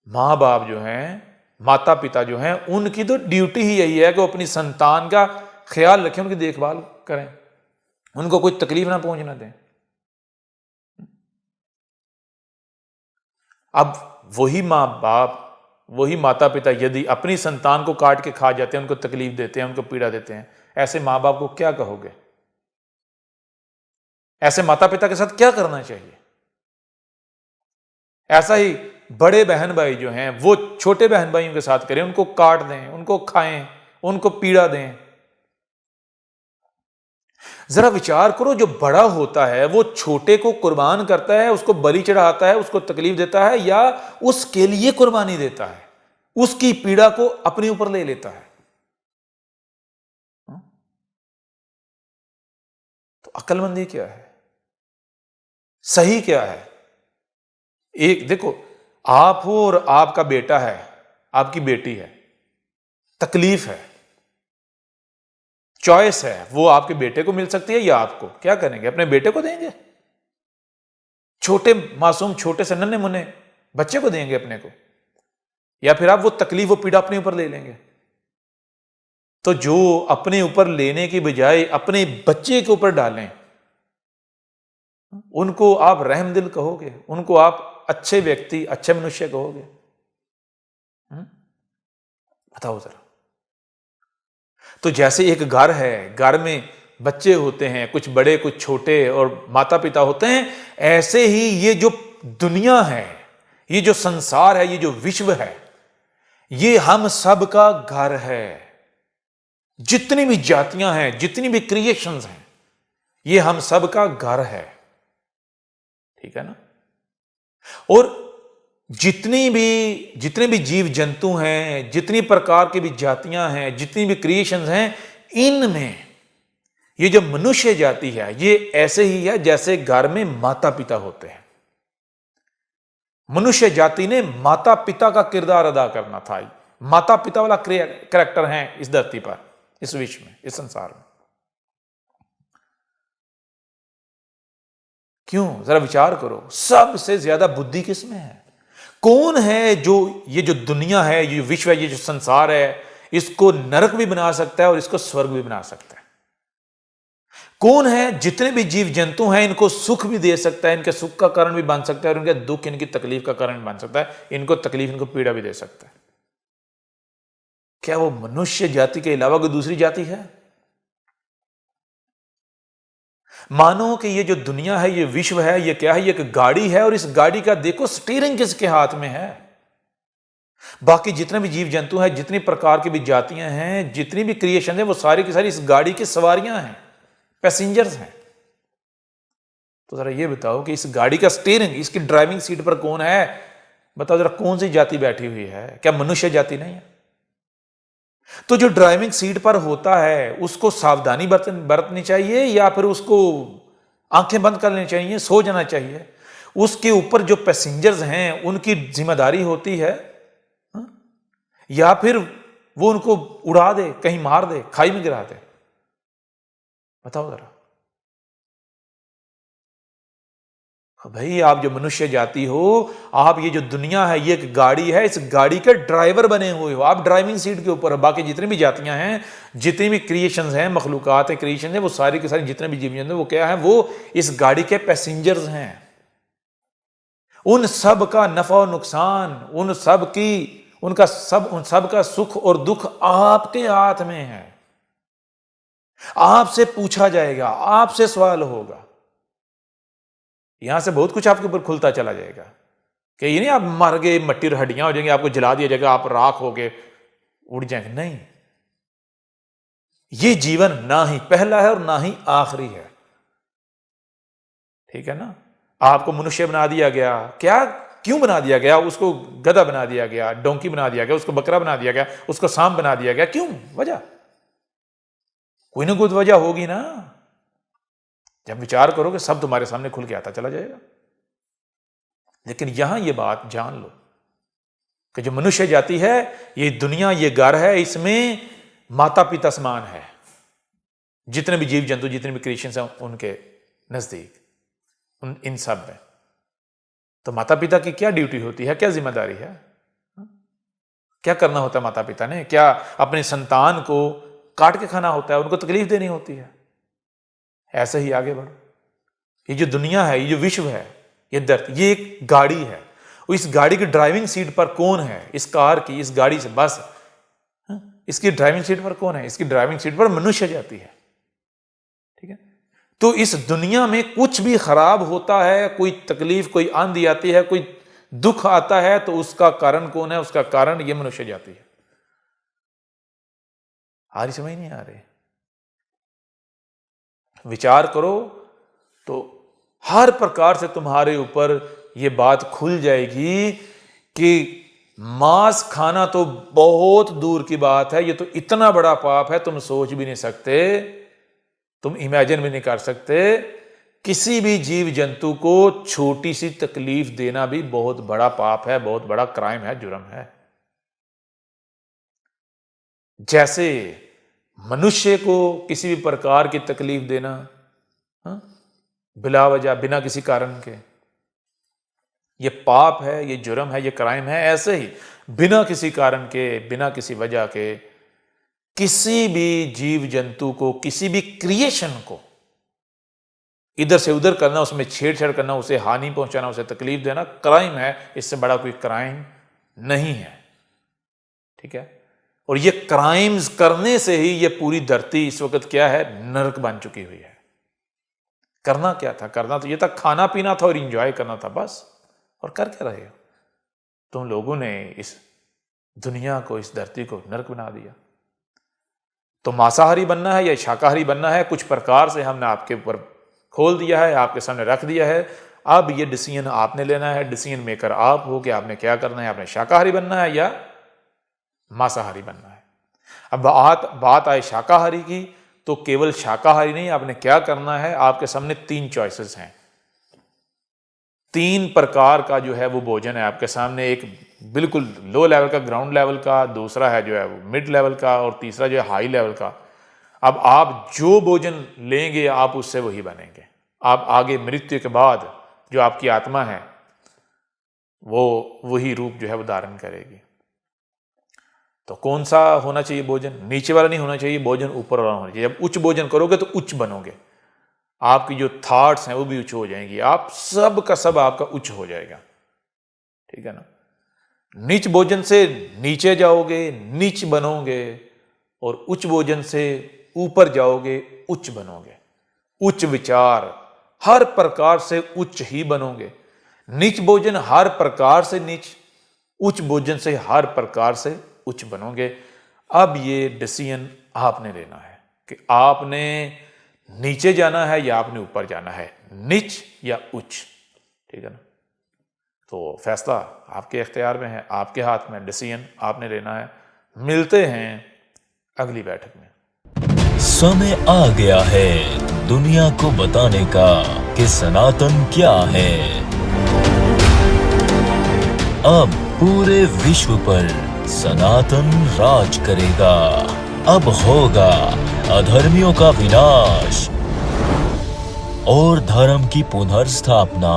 माँ बाप जो हैं, माता पिता जो हैं, उनकी तो ड्यूटी ही यही है कि वो अपनी संतान का ख्याल रखें, उनकी देखभाल करें, उनको कोई तकलीफ ना पहुंचना दें। अब वही माँ बाप, वही माता पिता यदि अपनी संतान को काट के खा जाते हैं, उनको तकलीफ देते हैं, उनको पीड़ा देते हैं, ऐसे माँ बाप को क्या कहोगे? ऐसे माता पिता के साथ क्या करना चाहिए? ऐसा ही बड़े बहन भाई जो हैं वो छोटे बहन भाइयों के साथ करें, उनको काट दें, उनको खाएं, उनको पीड़ा दें। जरा विचार करो, जो बड़ा होता है वो छोटे को कुर्बान करता है, उसको बलि चढ़ाता है, उसको तकलीफ देता है, या उसके लिए कुर्बानी देता है, उसकी पीड़ा को अपने ऊपर ले लेता है? तो अक्लमंदी क्या है, सही क्या है? एक देखो, आप हो और आपका बेटा है, आपकी बेटी है, तकलीफ है, चॉइस है, वो आपके बेटे को मिल सकती है या आपको, क्या करेंगे? अपने बेटे को देंगे? छोटे मासूम, छोटे से नन्हे मुन्ने बच्चे को देंगे अपने को? या फिर आप वो तकलीफ, वो पीड़ा अपने ऊपर ले लेंगे? तो जो अपने ऊपर लेने की बजाय अपने बच्चे के ऊपर डालें, उनको आप रहमदिल कहोगे, उनको आप अच्छे व्यक्ति, अच्छे मनुष्य कहोगे? बताओ जरा। तो जैसे एक घर है, घर में बच्चे होते हैं, कुछ बड़े कुछ छोटे, और माता पिता होते हैं, ऐसे ही ये जो दुनिया है, ये जो संसार है, ये जो विश्व है, ये हम सब का घर है। जितनी भी जातियां हैं, जितनी भी क्रिएशंस हैं, ये हम सब का घर है, ठीक है ना? और जितने भी जीव जंतु हैं, जितनी प्रकार की भी जातियां हैं, जितनी भी क्रिएशंस हैं, इनमें ये जो मनुष्य जाति है, ये ऐसे ही है जैसे घर में माता पिता होते हैं। मनुष्य जाति ने माता पिता का किरदार अदा करना था, माता पिता वाला कैरेक्टर है इस धरती पर, इस विश्व में, इस संसार में। क्यों? जरा विचार करो, सबसे ज्यादा बुद्धि किसमें है? कौन है जो ये जो दुनिया है, ये विश्व है, ये जो संसार है, इसको नरक भी बना सकता है और इसको स्वर्ग भी बना सकता है? कौन है जितने भी जीव जंतु हैं, इनको सुख भी दे सकता है, इनके सुख का कारण भी बन सकता है, और इनके दुख, इनकी तकलीफ का कारण भी बन सकता है, इनको तकलीफ, इनको पीड़ा भी दे सकता है? क्या वो मनुष्य जाति के अलावा कोई दूसरी जाति है? मानो कि ये जो दुनिया है, ये विश्व है, ये क्या है? ये एक गाड़ी है, और इस गाड़ी का देखो स्टीयरिंग किसके हाथ में है? बाकी जितने भी जीव जंतु हैं, जितनी प्रकार की भी जातियां हैं, जितनी भी क्रिएशन है, वो सारी की सारी इस गाड़ी की सवारियां हैं, पैसेंजर्स हैं। तो जरा ये बताओ कि इस गाड़ी का स्टीयरिंग, इसकी ड्राइविंग सीट पर कौन है? बताओ जरा, कौन सी जाति बैठी हुई है? क्या मनुष्य जाति नहीं है? तो जो ड्राइविंग सीट पर होता है, उसको सावधानी बरतनी चाहिए, या फिर उसको आंखें बंद कर लेनी चाहिए, सो जाना चाहिए? उसके ऊपर जो पैसेंजर्स हैं, उनकी जिम्मेदारी होती है, या फिर वो उनको उड़ा दे, कहीं मार दे, खाई में गिरा दे? बताओ जरा। भाई, आप जो मनुष्य जाति हो, आप ये जो दुनिया है, ये एक गाड़ी है, इस गाड़ी के ड्राइवर बने हुए हो, आप ड्राइविंग सीट के ऊपर हो। बाकी जितनी भी जातियां हैं, जितनी भी क्रिएशंस हैं, मखलूकात है, क्रिएशन है, वो सारी के सारी जितने भी जीव जंतु, वो क्या है? वो इस गाड़ी के पैसेंजर्स हैं। उन सब का नफा और नुकसान, उन सब का सुख और दुख आपके हाथ में है। आपसे पूछा जाएगा, आपसे सवाल होगा। यहां से बहुत कुछ आपके ऊपर खुलता चला जाएगा कि ये नहीं आप मर गए, मट्टी और हड्डियां हो जाएंगी, आपको जला दिया जाएगा, आप राख हो गए, उड़ जाएंगे। नहीं, ये जीवन ना ही पहला है और ना ही आखिरी है। ठीक है ना? आपको मनुष्य बना दिया गया, क्या क्यों बना दिया गया? उसको गधा बना दिया गया, डोंकी बना दिया गया, उसको बकरा बना दिया गया, उसको सांप बना दिया गया, क्यों? वजह कोई ना कोई वजह होगी ना। जब विचार करोगे सब तुम्हारे सामने खुल के आता चला जाएगा। लेकिन यहां ये बात जान लो कि जो मनुष्य जाति है, ये दुनिया, ये घर है, इसमें माता पिता समान है। जितने भी जीव जंतु, जितने भी क्रिएशंस हैं उनके नजदीक, इन सब में तो माता पिता की क्या ड्यूटी होती है, क्या जिम्मेदारी है? क्या करना होता है माता पिता ने? क्या अपने संतान को काट के खाना होता है, उनको तकलीफ देनी होती है? ऐसे ही आगे बढ़ो। ये जो दुनिया है, ये जो विश्व है, ये धरती, ये एक गाड़ी है। और इस गाड़ी की ड्राइविंग सीट पर कौन है? इस कार की, इस गाड़ी से बस इसकी ड्राइविंग सीट पर कौन है? इसकी ड्राइविंग सीट पर मनुष्य जाती है। ठीक है? तो इस दुनिया में कुछ भी खराब होता है, कोई तकलीफ, कोई आंधी आती है, कोई दुख आता है, तो उसका कारण कौन है? उसका कारण ये मनुष्य जाती है। आ रही समझ नहीं आ रही? विचार करो तो हर प्रकार से तुम्हारे ऊपर यह बात खुल जाएगी कि मांस खाना तो बहुत दूर की बात है, ये तो इतना बड़ा पाप है, तुम सोच भी नहीं सकते, तुम इमेजिन भी नहीं कर सकते। किसी भी जीव जंतु को छोटी सी तकलीफ देना भी बहुत बड़ा पाप है, बहुत बड़ा क्राइम है, जुर्म है। जैसे मनुष्य को किसी भी प्रकार की तकलीफ देना बिला वजह, बिना किसी कारण के, ये पाप है, ये जुर्म है, ये क्राइम है, ऐसे ही बिना किसी कारण के, बिना किसी वजह के किसी भी जीव जंतु को, किसी भी क्रिएशन को इधर से उधर करना, उसमें छेड़छाड़ करना, उसे हानि पहुंचाना, उसे तकलीफ देना क्राइम है। इससे बड़ा कोई क्राइम नहीं है। ठीक है? और ये क्राइम्स करने से ही ये पूरी धरती इस वक्त क्या है? नरक बन चुकी हुई है। करना क्या था? करना तो ये था, खाना पीना था और एंजॉय करना था, बस। और कर क्या रहे हो तुम लोगों ने? इस दुनिया को, इस धरती को नरक बना दिया। तो मांसाहारी बनना है या शाकाहारी बनना है, कुछ प्रकार से हमने आपके ऊपर खोल दिया है, आपके सामने रख दिया है। अब ये डिसीजन आपने लेना है, डिसीजन मेकर आप हो कि आपने क्या करना है। आपने शाकाहारी बनना है या मांसाहारी बनना है। अब बात आए शाकाहारी की, तो केवल शाकाहारी नहीं, आपने क्या करना है? आपके सामने 3 चॉइसेस हैं। 3 प्रकार का जो है वो भोजन है आपके सामने। एक बिल्कुल लो लेवल का, ग्राउंड लेवल का, दूसरा है जो है वो मिड लेवल का, और तीसरा जो है हाई लेवल का। अब आप जो भोजन लेंगे आप उससे वही बनेंगे। आप आगे मृत्यु के बाद जो आपकी आत्मा है वो वही रूप जो है वो धारण करेगी। तो कौन सा होना चाहिए भोजन? नीचे वाला नहीं होना चाहिए, भोजन ऊपर वाला होना चाहिए। जब उच्च भोजन करोगे तो उच्च बनोगे, आपकी जो थॉट्स हैं वो भी उच्च हो जाएंगी, आप सब का सब आपका उच्च हो जाएगा। ठीक है ना? नीच भोजन से नीचे जाओगे, नीच बनोगे, और उच्च भोजन से ऊपर जाओगे, उच्च बनोगे। उच्च विचार, हर प्रकार से उच्च ही बनोगे। नीच भोजन हर प्रकार से नीच, उच्च भोजन से हर प्रकार से उच्च बनोगे। अब ये डिसीजन आपने लेना है कि आपने नीचे जाना है या आपने ऊपर जाना है, नीच या उच्च। ठीक है ना? तो फैसला आपके इख्तियार में है, आपके हाथ में, डिसीजन आपने लेना है। मिलते हैं अगली बैठक में। समय आ गया है दुनिया को बताने का कि सनातन क्या है। अब पूरे विश्व पर सनातन राज करेगा। अब होगा अधर्मियों का विनाश और धर्म की पुनर्स्थापना।